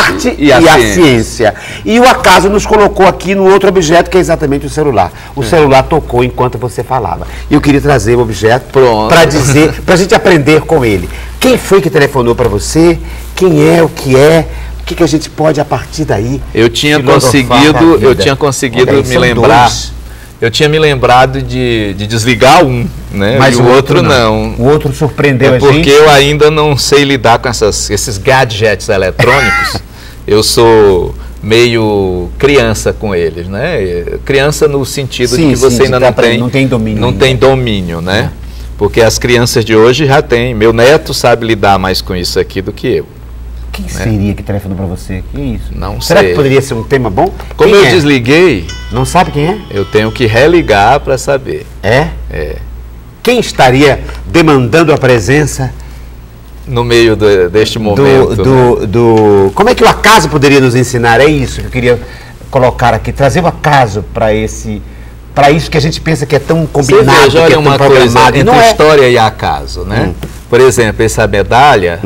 [SPEAKER 1] arte e a ciência. E o acaso nos colocou aqui no outro objeto, que é exatamente o celular. O celular tocou enquanto você falava. E eu queria trazer o objeto para dizer, para a gente aprender com ele. Quem foi que telefonou para você? Quem é? O que é? O que a gente pode, a partir daí,
[SPEAKER 2] eu tinha conseguido me lembrar... Eu tinha me lembrado de desligar um, né?
[SPEAKER 1] Mas
[SPEAKER 2] o outro não.
[SPEAKER 1] O outro surpreendeu a gente.
[SPEAKER 2] Porque eu ainda não sei lidar com esses gadgets eletrônicos. Eu sou meio criança com eles, né? Criança no sentido de que você ainda não tem domínio. Não tem domínio, né? Porque as crianças de hoje já têm. Meu neto sabe lidar mais com isso aqui do que eu.
[SPEAKER 1] Quem seria que telefonou para você? Que isso?
[SPEAKER 2] Não sei.
[SPEAKER 1] Será que poderia ser um tema bom?
[SPEAKER 2] Como eu desliguei...
[SPEAKER 1] Não sabe quem é?
[SPEAKER 2] Eu tenho que religar para saber.
[SPEAKER 1] É?
[SPEAKER 2] É.
[SPEAKER 1] Quem demandando a presença...
[SPEAKER 2] No meio deste momento.
[SPEAKER 1] Como é que o acaso poderia nos ensinar? É isso que eu queria colocar aqui. Trazer o acaso para isso que a gente pensa que é tão combinado,
[SPEAKER 2] você veja, olha,
[SPEAKER 1] que é tão
[SPEAKER 2] uma coisa entre história e acaso, né? Por exemplo, essa medalha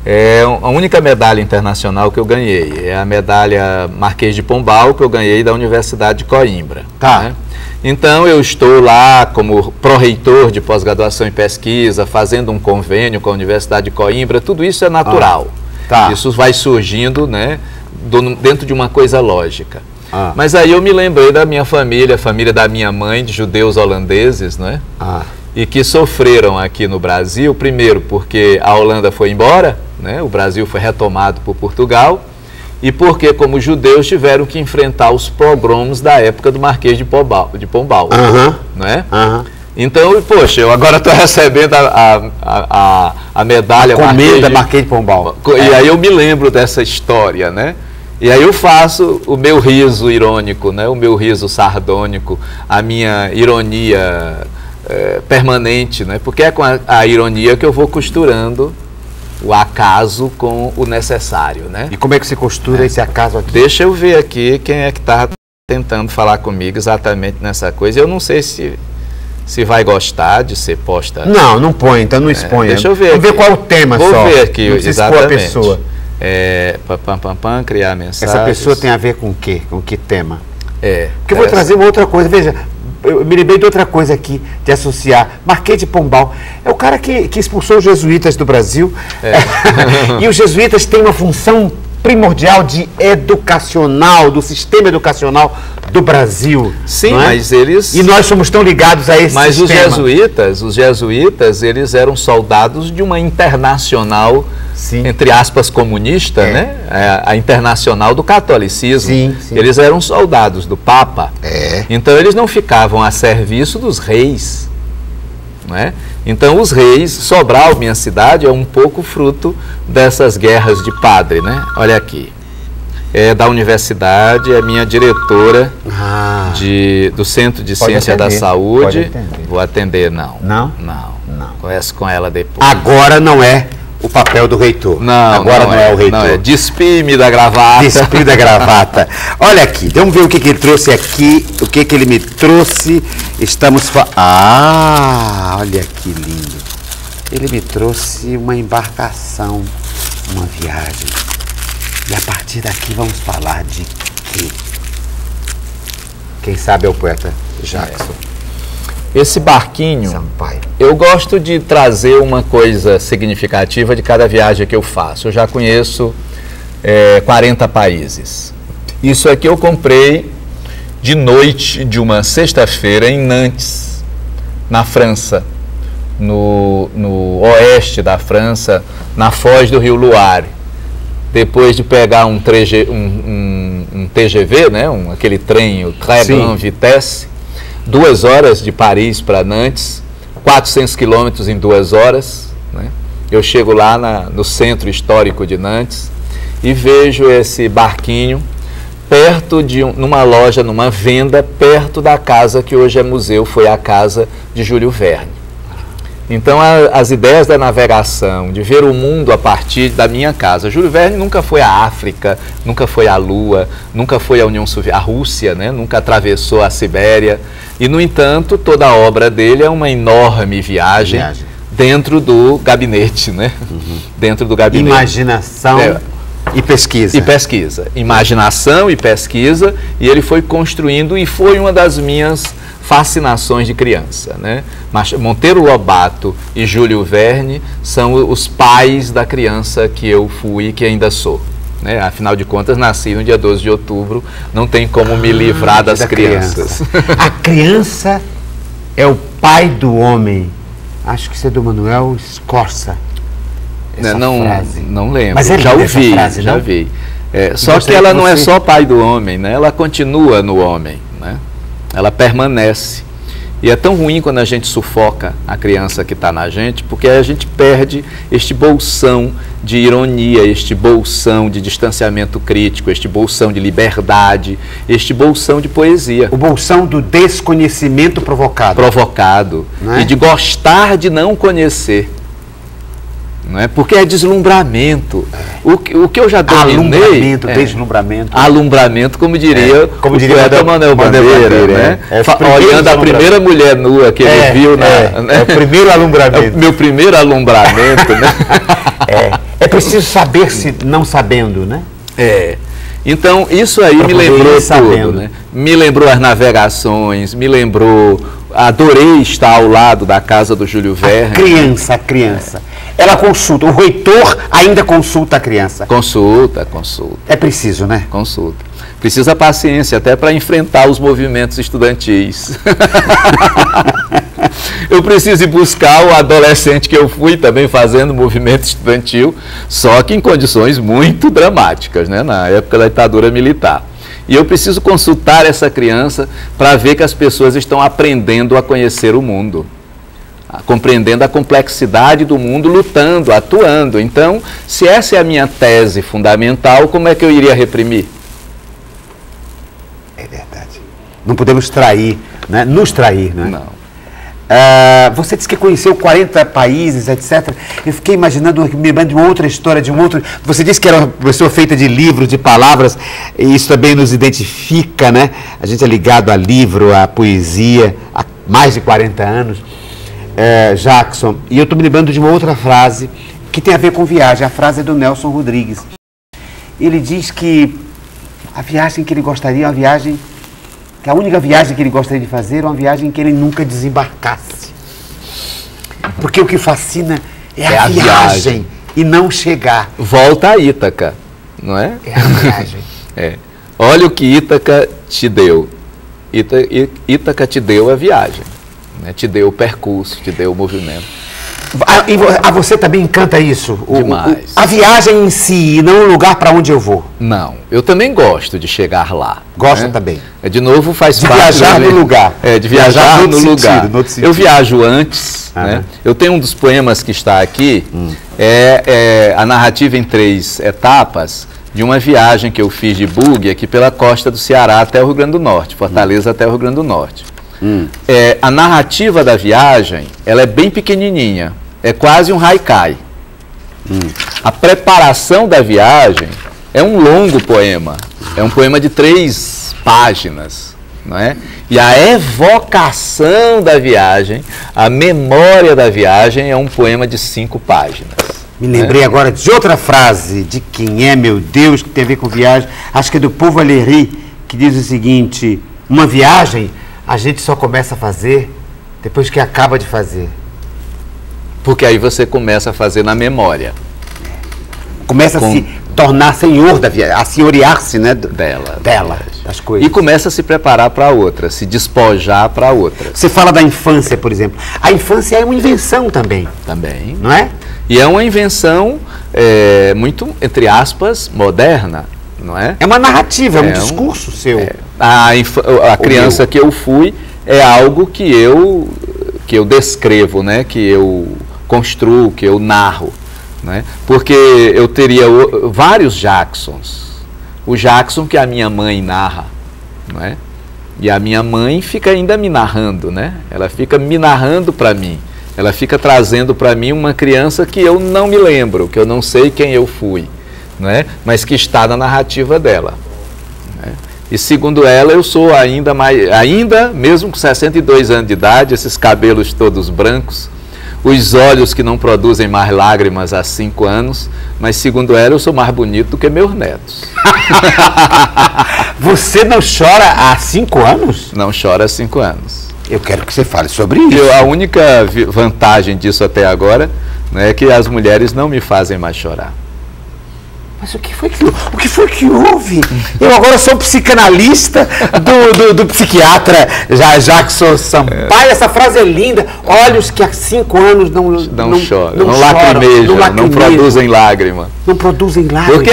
[SPEAKER 2] é a única medalha internacional que eu ganhei. É a medalha Marquês de Pombal, que eu ganhei da Universidade de Coimbra.
[SPEAKER 1] Tá.
[SPEAKER 2] Né? Então, eu estou lá como pró-reitor de pós-graduação em pesquisa, fazendo um convênio com a Universidade de Coimbra. Tudo isso é natural.
[SPEAKER 1] Tá.
[SPEAKER 2] Isso vai surgindo, né, dentro de uma coisa lógica. Mas aí eu me lembrei da minha família, a família da minha mãe, de judeus holandeses, né? E que sofreram aqui no Brasil, primeiro porque a Holanda foi embora, né? O Brasil foi retomado por Portugal, e porque, como judeus, tiveram que enfrentar os pogroms da época do Marquês de Pombal, né? Então, poxa, eu agora estou recebendo a medalha
[SPEAKER 1] Marquês de Pombal.
[SPEAKER 2] E aí eu me lembro dessa história, né? E aí eu faço o meu riso irônico, né? O meu riso sardônico, a minha ironia permanente, né? Porque é com a ironia que eu vou costurando o acaso com o necessário, né?
[SPEAKER 1] E como é que você costura esse acaso aqui?
[SPEAKER 2] Deixa eu ver aqui quem é que está tentando falar comigo exatamente nessa coisa. Eu não sei se vai gostar de ser posta.
[SPEAKER 1] Não põe, então não exponha.
[SPEAKER 2] Deixa eu ver.
[SPEAKER 1] Vamos ver qual é o tema
[SPEAKER 2] só. Vou ver aqui,
[SPEAKER 1] não
[SPEAKER 2] exatamente.
[SPEAKER 1] A pessoa.
[SPEAKER 2] Criar mensagens.
[SPEAKER 1] Essa pessoa tem a ver com o quê? Com que tema? Porque eu vou trazer uma outra coisa. Veja, eu me lembrei de outra coisa aqui, de associar. Marquês de Pombal. É o cara que expulsou os jesuítas do Brasil. E os jesuítas têm uma função primordial de educacional, do sistema educacional do Brasil.
[SPEAKER 2] Sim, mas eles...
[SPEAKER 1] E nós somos tão ligados a esse sistema.
[SPEAKER 2] Mas os jesuítas, eles eram soldados de uma internacional, entre aspas, comunista, né? A internacional do catolicismo.
[SPEAKER 1] Sim.
[SPEAKER 2] Eles eram soldados do Papa. Então eles não ficavam a serviço dos reis, não é? Então os reis, Sobral, minha cidade, é um pouco fruto dessas guerras de padre, né? Olha aqui. É da universidade, é minha diretora do Centro de Ciência da Saúde. Vou atender, não.
[SPEAKER 1] Não?
[SPEAKER 2] Não. Converso com ela depois.
[SPEAKER 1] Agora não é o papel do reitor.
[SPEAKER 2] Não,
[SPEAKER 1] agora não é o reitor.
[SPEAKER 2] Não é. Despi-me da gravata.
[SPEAKER 1] Despi da gravata. Olha aqui, vamos ver o que ele trouxe aqui, o que ele me trouxe. Olha que lindo. Ele me trouxe uma embarcação, uma viagem. E a partir daqui vamos falar de quê? Quem sabe é o poeta Jackson.
[SPEAKER 2] Esse barquinho,
[SPEAKER 1] Sampaio.
[SPEAKER 2] Eu gosto de trazer uma coisa significativa de cada viagem que eu faço. Eu já conheço 40 países. Isso aqui eu comprei de noite de uma sexta-feira em Nantes, na França, no oeste da França, na foz do rio Loire. Depois de pegar um TGV, né, aquele trem, o Très Grande Vitesse, 2 horas de Paris para Nantes, 400 quilômetros em 2 horas. Né? Eu chego lá no centro histórico de Nantes e vejo esse barquinho perto numa loja, numa venda, perto da casa que hoje é museu, foi a casa de Júlio Verne. Então, as ideias da navegação, de ver o mundo a partir da minha casa. Júlio Verne nunca foi à África, nunca foi à Lua, nunca foi à União Soviética, à Rússia, né? Nunca atravessou a Sibéria. E, no entanto, toda a obra dele é uma enorme viagem dentro do gabinete, né? Dentro do gabinete.
[SPEAKER 1] Imaginação e pesquisa.
[SPEAKER 2] E pesquisa. Imaginação e pesquisa. E ele foi construindo e foi uma das minhas fascinações de criança, né? Monteiro Lobato e Júlio Verne são os pais da criança que eu fui e que ainda sou, né? Afinal de contas, nasci no dia 12 de outubro, não tem como me livrar das crianças.
[SPEAKER 1] A criança é o pai do homem. Acho que isso é do Manuel Scorza.
[SPEAKER 2] Não lembro.
[SPEAKER 1] Mas
[SPEAKER 2] já ouvi, já vi. Só que ela não é só pai do homem, né? Ela continua no homem, né? Ela permanece. E é tão ruim quando a gente sufoca a criança que está na gente, porque a gente perde este bolsão de ironia, este bolsão de distanciamento crítico, este bolsão de liberdade, este bolsão de poesia.
[SPEAKER 1] O bolsão do desconhecimento provocado.
[SPEAKER 2] Provocado. E de gostar de não conhecer. Não é? Porque é deslumbramento. O que eu já dominei...
[SPEAKER 1] Deslumbramento.
[SPEAKER 2] Alumbramento, como diria o poeta Manuel Bandeira, né? Olhando a primeira mulher nua que ele viu
[SPEAKER 1] o primeiro alumbramento.
[SPEAKER 2] Meu primeiro alumbramento, né?
[SPEAKER 1] É preciso saber se não sabendo, né?
[SPEAKER 2] Então, isso aí me lembrou tudo, né? Me lembrou as navegações, me lembrou... Adorei estar ao lado da casa do Júlio Verne.
[SPEAKER 1] A criança. Ela consulta, o reitor ainda consulta a criança.
[SPEAKER 2] Consulta.
[SPEAKER 1] É preciso, né?
[SPEAKER 2] Consulta. Precisa paciência até para enfrentar os movimentos estudantis. Eu preciso ir buscar o adolescente que eu fui também fazendo movimento estudantil, só que em condições muito dramáticas, né? Na época da ditadura militar. E eu preciso consultar essa criança para ver que as pessoas estão aprendendo a conhecer o mundo, compreendendo a complexidade do mundo, lutando, atuando. Então, se essa é a minha tese fundamental, como é que eu iria reprimir?
[SPEAKER 1] É verdade. Não podemos trair, né? Nos trair, né?
[SPEAKER 2] Não.
[SPEAKER 1] Você disse que conheceu 40 países, etc. Eu fiquei imaginando, me lembrando de uma outra história, de um outro... Você disse que era uma pessoa feita de livros, de palavras, e isso também nos identifica, né? A gente é ligado a livro, a poesia, há mais de 40 anos. Jackson, e eu estou me lembrando de uma outra frase que tem a ver com viagem. A frase é do Nelson Rodrigues. Ele diz que a viagem que ele gostaria é uma viagem... que a única viagem que ele gostaria de fazer é uma viagem em que ele nunca desembarcasse. Porque o que fascina é a viagem e não chegar.
[SPEAKER 2] Volta a Ítaca, não é?
[SPEAKER 1] É a viagem.
[SPEAKER 2] Olha o que Ítaca te deu. Ítaca te deu a viagem, né? Te deu o percurso, te deu o movimento.
[SPEAKER 1] A você também encanta isso?
[SPEAKER 2] Demais.
[SPEAKER 1] A viagem em si, e não o lugar para onde eu vou.
[SPEAKER 2] Não, eu também gosto de chegar lá.
[SPEAKER 1] Gosta
[SPEAKER 2] né?
[SPEAKER 1] também.
[SPEAKER 2] De novo, faz
[SPEAKER 1] de
[SPEAKER 2] parte...
[SPEAKER 1] viajar no lugar.
[SPEAKER 2] De viajar no lugar. Eu viajo antes. Né? Eu tenho um dos poemas que está aqui, é a narrativa em 3 etapas de uma viagem que eu fiz de buggy aqui pela costa do Ceará até o Rio Grande do Norte, Fortaleza até o Rio Grande do Norte. A narrativa da viagem, ela é bem pequenininha, é quase um haikai. A preparação da viagem é um longo poema, é um poema de 3 páginas, não é? E a evocação da viagem, a memória da viagem é um poema de 5 páginas.
[SPEAKER 1] Me lembrei agora de outra frase, de quem é, meu Deus, que tem a ver com viagem, acho que é do Paul Valéry, que diz o seguinte: uma viagem a gente só começa a fazer depois que acaba de fazer.
[SPEAKER 2] Porque aí você começa a fazer na memória.
[SPEAKER 1] Começa a se tornar senhor da viagem, a senhorear-se, né?
[SPEAKER 2] Dela,
[SPEAKER 1] das coisas.
[SPEAKER 2] E começa a se preparar para outra, se despojar para outra.
[SPEAKER 1] Você fala da infância, por exemplo. A infância é uma invenção também.
[SPEAKER 2] Também.
[SPEAKER 1] Não é?
[SPEAKER 2] E é uma invenção muito, entre aspas, moderna, não é?
[SPEAKER 1] É uma narrativa, é um discurso seu.
[SPEAKER 2] A criança que eu fui é algo que eu descrevo, né? Que eu construo, que eu narro. Né? Porque eu teria vários Jacksons. O Jackson que a minha mãe narra, não é? E a minha mãe fica ainda me narrando, né? Ela fica me narrando para mim. Ela fica trazendo para mim uma criança que eu não me lembro, que eu não sei quem eu fui, não é? Mas que está na narrativa dela. Né? E segundo ela, eu sou ainda mesmo com 62 anos de idade, esses cabelos todos brancos, os olhos que não produzem mais lágrimas há 5 anos, mas segundo ela eu sou mais bonito do que meus netos.
[SPEAKER 1] Você não chora há 5 anos?
[SPEAKER 2] Não chora há 5 anos.
[SPEAKER 1] Eu quero que você fale sobre isso.
[SPEAKER 2] A única vantagem disso até agora, né, é que as mulheres não me fazem mais chorar.
[SPEAKER 1] Mas o que foi que houve? Eu agora sou psicanalista do psiquiatra Jackson Sampaio. Essa frase é linda. Olhos que há 5 anos não
[SPEAKER 2] choram, não lacrimejam, não produzem lágrima.
[SPEAKER 1] Não produzem lágrima.
[SPEAKER 2] Porque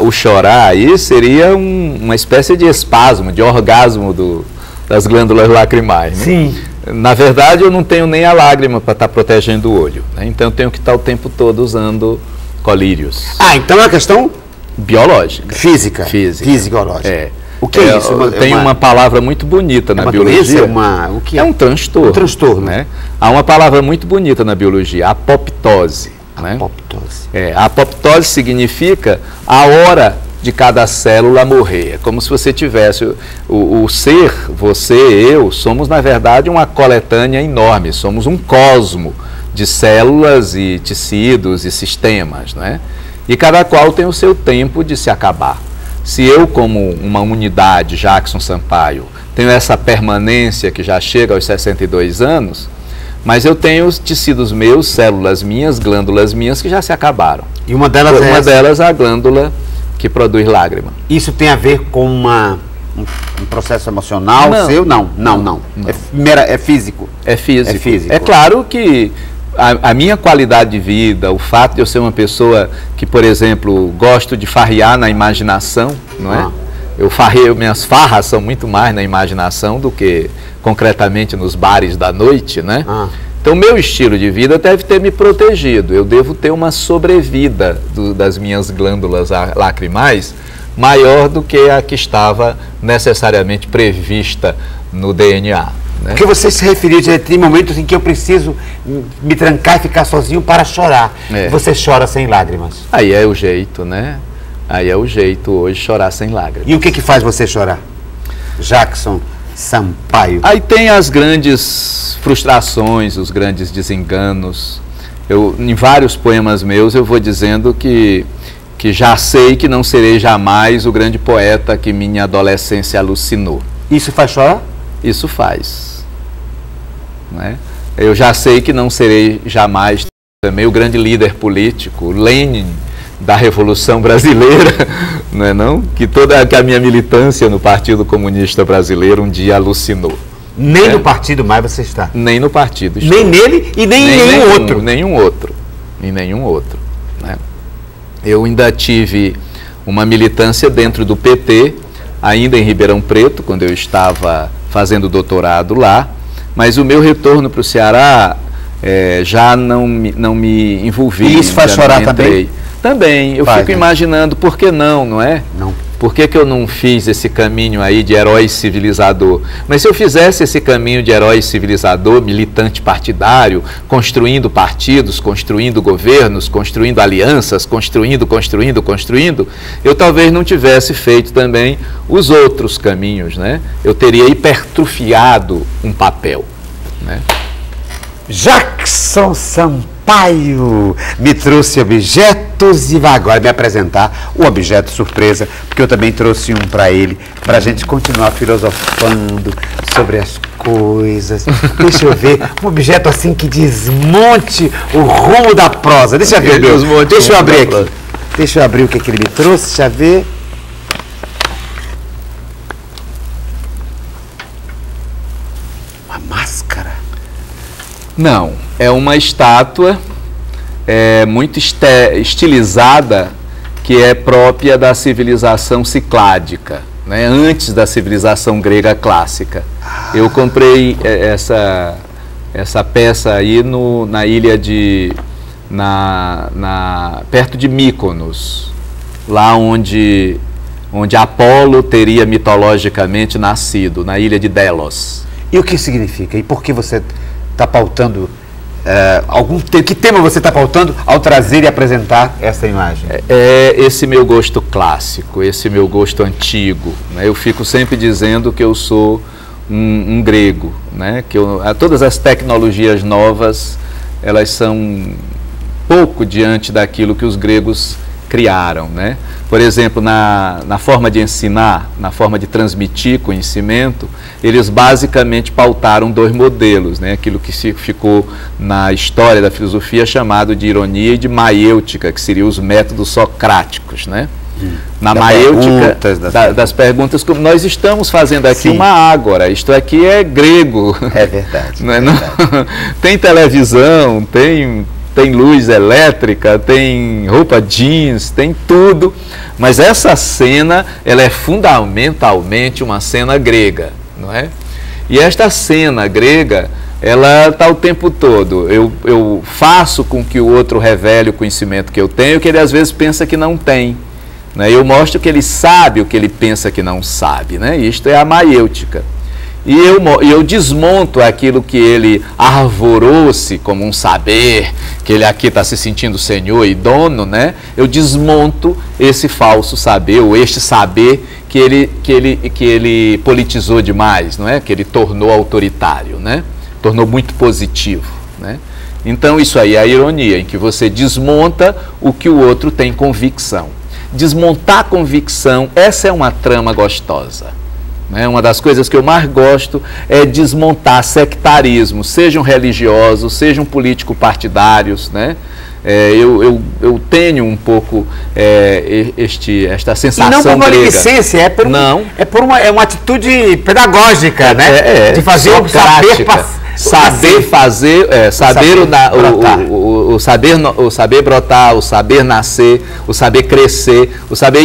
[SPEAKER 2] o chorar aí seria uma espécie de espasmo, de orgasmo das glândulas lacrimais. Né?
[SPEAKER 1] Sim.
[SPEAKER 2] Na verdade, eu não tenho nem a lágrima para estar protegendo o olho. Né? Então, eu tenho que estar o tempo todo usando colírios.
[SPEAKER 1] Então é uma questão
[SPEAKER 2] biológica.
[SPEAKER 1] Física. Fisiológica.
[SPEAKER 2] O que é isso? Tem uma palavra muito bonita na biologia.
[SPEAKER 1] O que
[SPEAKER 2] é um transtorno.
[SPEAKER 1] Um transtorno.
[SPEAKER 2] Né? Há uma palavra muito bonita na biologia, apoptose.
[SPEAKER 1] Apoptose.
[SPEAKER 2] Né? A apoptose significa a hora de cada célula morrer. É como se você tivesse o ser, você, eu, somos na verdade uma coletânea enorme, somos um cosmo de células e tecidos e sistemas, né? E cada qual tem o seu tempo de se acabar. Se eu, como uma unidade, Jackson Sampaio, tenho essa permanência que já chega aos 62 anos, mas eu tenho os tecidos meus, células minhas, glândulas minhas que já se acabaram.
[SPEAKER 1] E uma delas
[SPEAKER 2] delas é a glândula que produz lágrima.
[SPEAKER 1] Isso tem a ver com um processo emocional seu? Não. É físico.
[SPEAKER 2] É físico. É claro que a minha qualidade de vida, o fato de eu ser uma pessoa que, por exemplo, gosto de farrear na imaginação, não é? Minhas farras são muito mais na imaginação do que concretamente nos bares da noite, né? Então, meu estilo de vida deve ter me protegido. Eu devo ter uma sobrevida das minhas glândulas lacrimais maior do que a que estava necessariamente prevista no DNA. Né?
[SPEAKER 1] Porque você se referiu, tem momentos em que eu preciso me trancar e ficar sozinho para chorar. Você chora sem lágrimas.
[SPEAKER 2] Aí é o jeito, né? Aí é o jeito hoje, chorar sem lágrimas.
[SPEAKER 1] E o que faz você chorar? Jackson Sampaio.
[SPEAKER 2] Aí tem as grandes frustrações, os grandes desenganos. Em vários poemas meus eu vou dizendo que já sei que não serei jamais o grande poeta que minha adolescência alucinou.
[SPEAKER 1] Isso faz chorar?
[SPEAKER 2] Isso faz. Né? Eu já sei que não serei jamais também o grande líder político, Lenin da Revolução Brasileira, não é não? Que a minha militância no Partido Comunista Brasileiro um dia alucinou.
[SPEAKER 1] Nem no partido mais você está?
[SPEAKER 2] Nem no partido estou.
[SPEAKER 1] Nem nele e nem em nenhum outro?
[SPEAKER 2] Nenhum outro. Em nenhum outro. Né? Eu ainda tive uma militância dentro do PT, ainda em Ribeirão Preto, quando eu estava fazendo doutorado lá, mas o meu retorno para o Ceará já não me envolvi.
[SPEAKER 1] E isso faz chorar também?
[SPEAKER 2] Também. Eu fico imaginando, por que não é?
[SPEAKER 1] Não.
[SPEAKER 2] Por que eu não fiz esse caminho aí de herói civilizador? Mas se eu fizesse esse caminho de herói civilizador, militante partidário, construindo partidos, construindo governos, construindo alianças, construindo, eu talvez não tivesse feito também os outros caminhos, né? Eu teria hipertrofiado um papel, né?
[SPEAKER 1] Jackson Sampaio me trouxe objetos e vai agora me apresentar o objeto surpresa, porque eu também trouxe um para ele, para a gente continuar filosofando sobre as coisas. Deixa eu ver, um objeto assim que desmonte o rumo da prosa. Deixa eu ver, deixa eu abrir aqui. Deixa eu abrir o que ele me trouxe, deixa eu ver. Uma máscara.
[SPEAKER 2] Não, é uma estátua muito estilizada, que é própria da civilização cicládica, né? Antes da civilização grega clássica. Eu comprei essa peça aí na ilha perto de Mykonos, lá onde Apolo teria mitologicamente nascido, na ilha de Delos.
[SPEAKER 1] E o que significa? E por que você está pautando, que tema você está pautando ao trazer e apresentar essa imagem?
[SPEAKER 2] Esse meu gosto clássico, esse meu gosto antigo, né? Eu fico sempre dizendo que eu sou um grego, né? Que todas as tecnologias novas, elas são pouco diante daquilo que os gregos criaram, né? Por exemplo, na forma de ensinar, na forma de transmitir conhecimento, eles basicamente pautaram dois modelos, né? Aquilo que ficou na história da filosofia chamado de ironia e de maiêutica, que seriam os métodos socráticos, né? Na maiêutica das perguntas, como nós estamos fazendo aqui. Sim. Uma ágora, isto aqui é grego.
[SPEAKER 1] É verdade.
[SPEAKER 2] Não é, não? Tem televisão, tem luz elétrica, tem roupa jeans, tem tudo, mas essa cena, ela é fundamentalmente uma cena grega, não é? E esta cena grega, ela está o tempo todo, eu faço com que o outro revele o conhecimento que eu tenho, que ele às vezes pensa que não tem, né? Eu mostro que ele sabe o que ele pensa que não sabe, né? Isto é a maiêutica. E eu desmonto aquilo que ele arvorou-se como um saber, que ele aqui está se sentindo senhor e dono, né? Eu desmonto esse falso saber, ou este saber que ele politizou demais, não é? Que ele tornou autoritário, né? Tornou muito positivo, né? Então isso aí é a ironia, em que você desmonta o que o outro tem convicção. Desmontar convicção, essa é uma trama gostosa. Uma das coisas que eu mais gosto é desmontar sectarismo, sejam religiosos, sejam político-partidários, né? Eu tenho um pouco esta sensação grega. E não por
[SPEAKER 1] maledicência, é uma atitude pedagógica, né? De fazer o saber brotar, o saber nascer, o saber crescer, o saber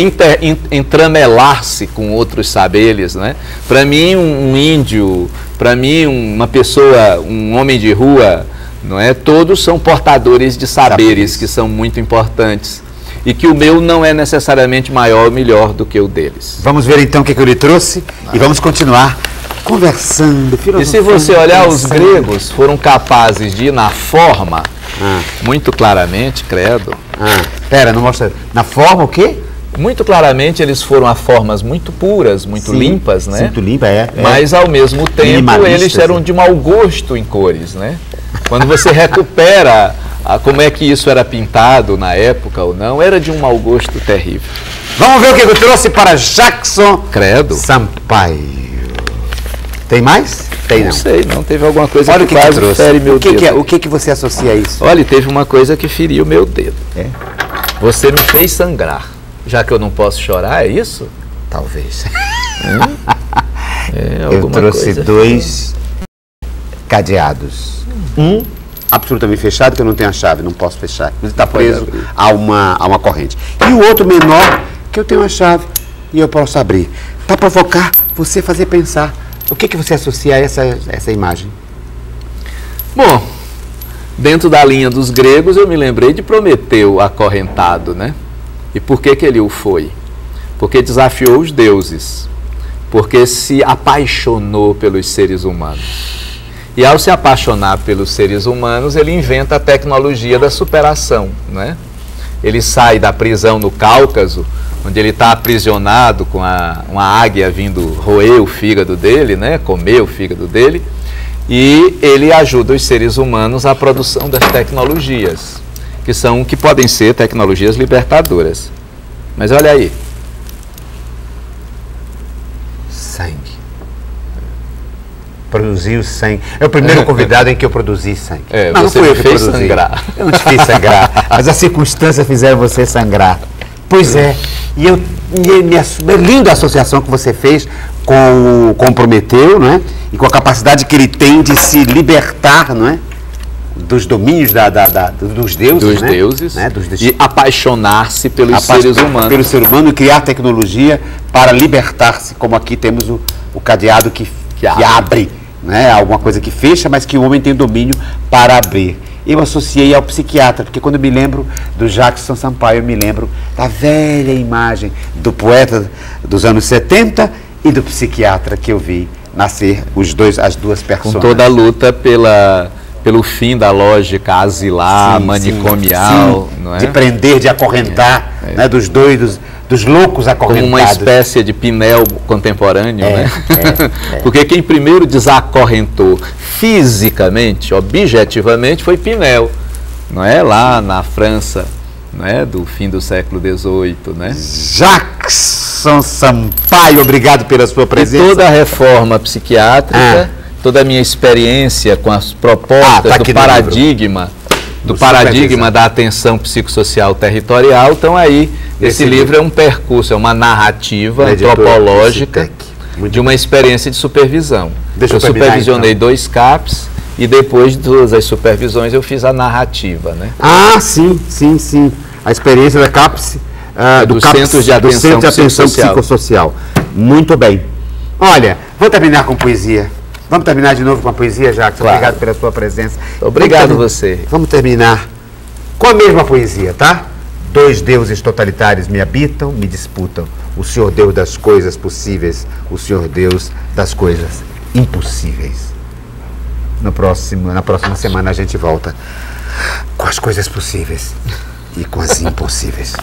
[SPEAKER 1] entramelar-se com outros saberes, né? Para mim, um índio, para mim, uma pessoa, um homem de rua, não é? Todos são portadores de saberes que são muito importantes e que o meu não é necessariamente maior ou melhor do que o deles. Vamos ver então o que eu lhe trouxe e vamos continuar conversando, filosofando.
[SPEAKER 2] E se você olhar, os gregos foram capazes de ir na forma, muito claramente, credo.
[SPEAKER 1] Pera, não mostra. Na forma o quê?
[SPEAKER 2] Muito claramente eles foram a formas muito puras, muito limpas, né?
[SPEAKER 1] Muito limpa,
[SPEAKER 2] Mas ao mesmo tempo eles eram de mau gosto em cores, né? Quando você recupera como é que isso era pintado na época ou não, era de um mau gosto terrível.
[SPEAKER 1] Vamos ver o que eu trouxe para Jackson Sampaio. Tem mais? Tem,
[SPEAKER 2] não sei, não. Teve alguma coisa
[SPEAKER 1] que
[SPEAKER 2] quase fere meu dedo.
[SPEAKER 1] O que você associa a isso?
[SPEAKER 2] Olha, teve uma coisa que feriu meu dedo. Você me fez sangrar. Já que eu não posso chorar, é isso?
[SPEAKER 1] Talvez. Eu trouxe dois cadeados. Um absolutamente fechado, que eu não tenho a chave, não posso fechar. Ele está preso a uma corrente. E o outro menor, que eu tenho a chave e eu posso abrir. Para provocar você fazer pensar. O que você associa a essa imagem?
[SPEAKER 2] Bom, dentro da linha dos gregos, eu me lembrei de Prometeu acorrentado, né? E por que ele o foi? Porque desafiou os deuses. Porque se apaixonou pelos seres humanos. E ao se apaixonar pelos seres humanos, ele inventa a tecnologia da superação, né? Ele sai da prisão no Cáucaso, onde ele está aprisionado com uma águia vindo roer o fígado dele, né? Comer o fígado dele, e ele ajuda os seres humanos à produção das tecnologias, que podem ser tecnologias libertadoras. Mas olha aí.
[SPEAKER 1] Sangue. Produziu sangue. É o primeiro convidado em que eu produzi sangue.
[SPEAKER 2] Você me fez sangrar.
[SPEAKER 1] Eu não te fiz sangrar, mas as circunstâncias fizeram você sangrar. Pois é. E é linda a associação que você fez com Prometeu, não é? E com a capacidade que ele tem de se libertar, não é? Dos domínios dos deuses.
[SPEAKER 2] Dos deuses. Né? E apaixonar-se pelos seres humanos.
[SPEAKER 1] Pelo ser humano e criar tecnologia para libertar-se, como aqui temos o cadeado que abre, né? Alguma coisa que fecha, mas que o homem tem domínio para abrir. Eu associei ao psiquiatra, porque quando eu me lembro do Jackson Sampaio, eu me lembro da velha imagem do poeta dos anos 70 e do psiquiatra que eu vi nascer as duas personagens.
[SPEAKER 2] Com toda a luta pelo fim da lógica asilar, manicomial,
[SPEAKER 1] sim.
[SPEAKER 2] Não é?
[SPEAKER 1] De prender, de acorrentar, né? Dos doidos, dos loucos acorrentados.
[SPEAKER 2] Como uma espécie de Pinel contemporâneo, né? Porque quem primeiro desacorrentou fisicamente, objetivamente, foi Pinel, não é? Lá na França, não é? Do fim do século XVIII, né?
[SPEAKER 1] Jackson Sampaio, obrigado pela sua presença.
[SPEAKER 2] E toda a reforma psiquiátrica, toda a minha experiência com as propostas do paradigma da atenção psicossocial territorial, então aí esse livro é um percurso, é uma narrativa antropológica de uma experiência de supervisão. Eu supervisionei 2 CAPs e depois de todas as supervisões eu fiz a narrativa, né?
[SPEAKER 1] Sim. A experiência da CAPS,
[SPEAKER 2] do Centro de Atenção
[SPEAKER 1] Psicossocial. Muito bem. Olha, vou terminar com poesia. Vamos terminar de novo com a poesia, Jackson? Claro. Obrigado pela sua presença.
[SPEAKER 2] Obrigado você.
[SPEAKER 1] Vamos terminar com a mesma poesia, tá? 2 deuses totalitários me habitam, me disputam. O Senhor Deus das coisas possíveis, o Senhor Deus das coisas impossíveis. Na próxima semana a gente volta com as coisas possíveis e com as impossíveis.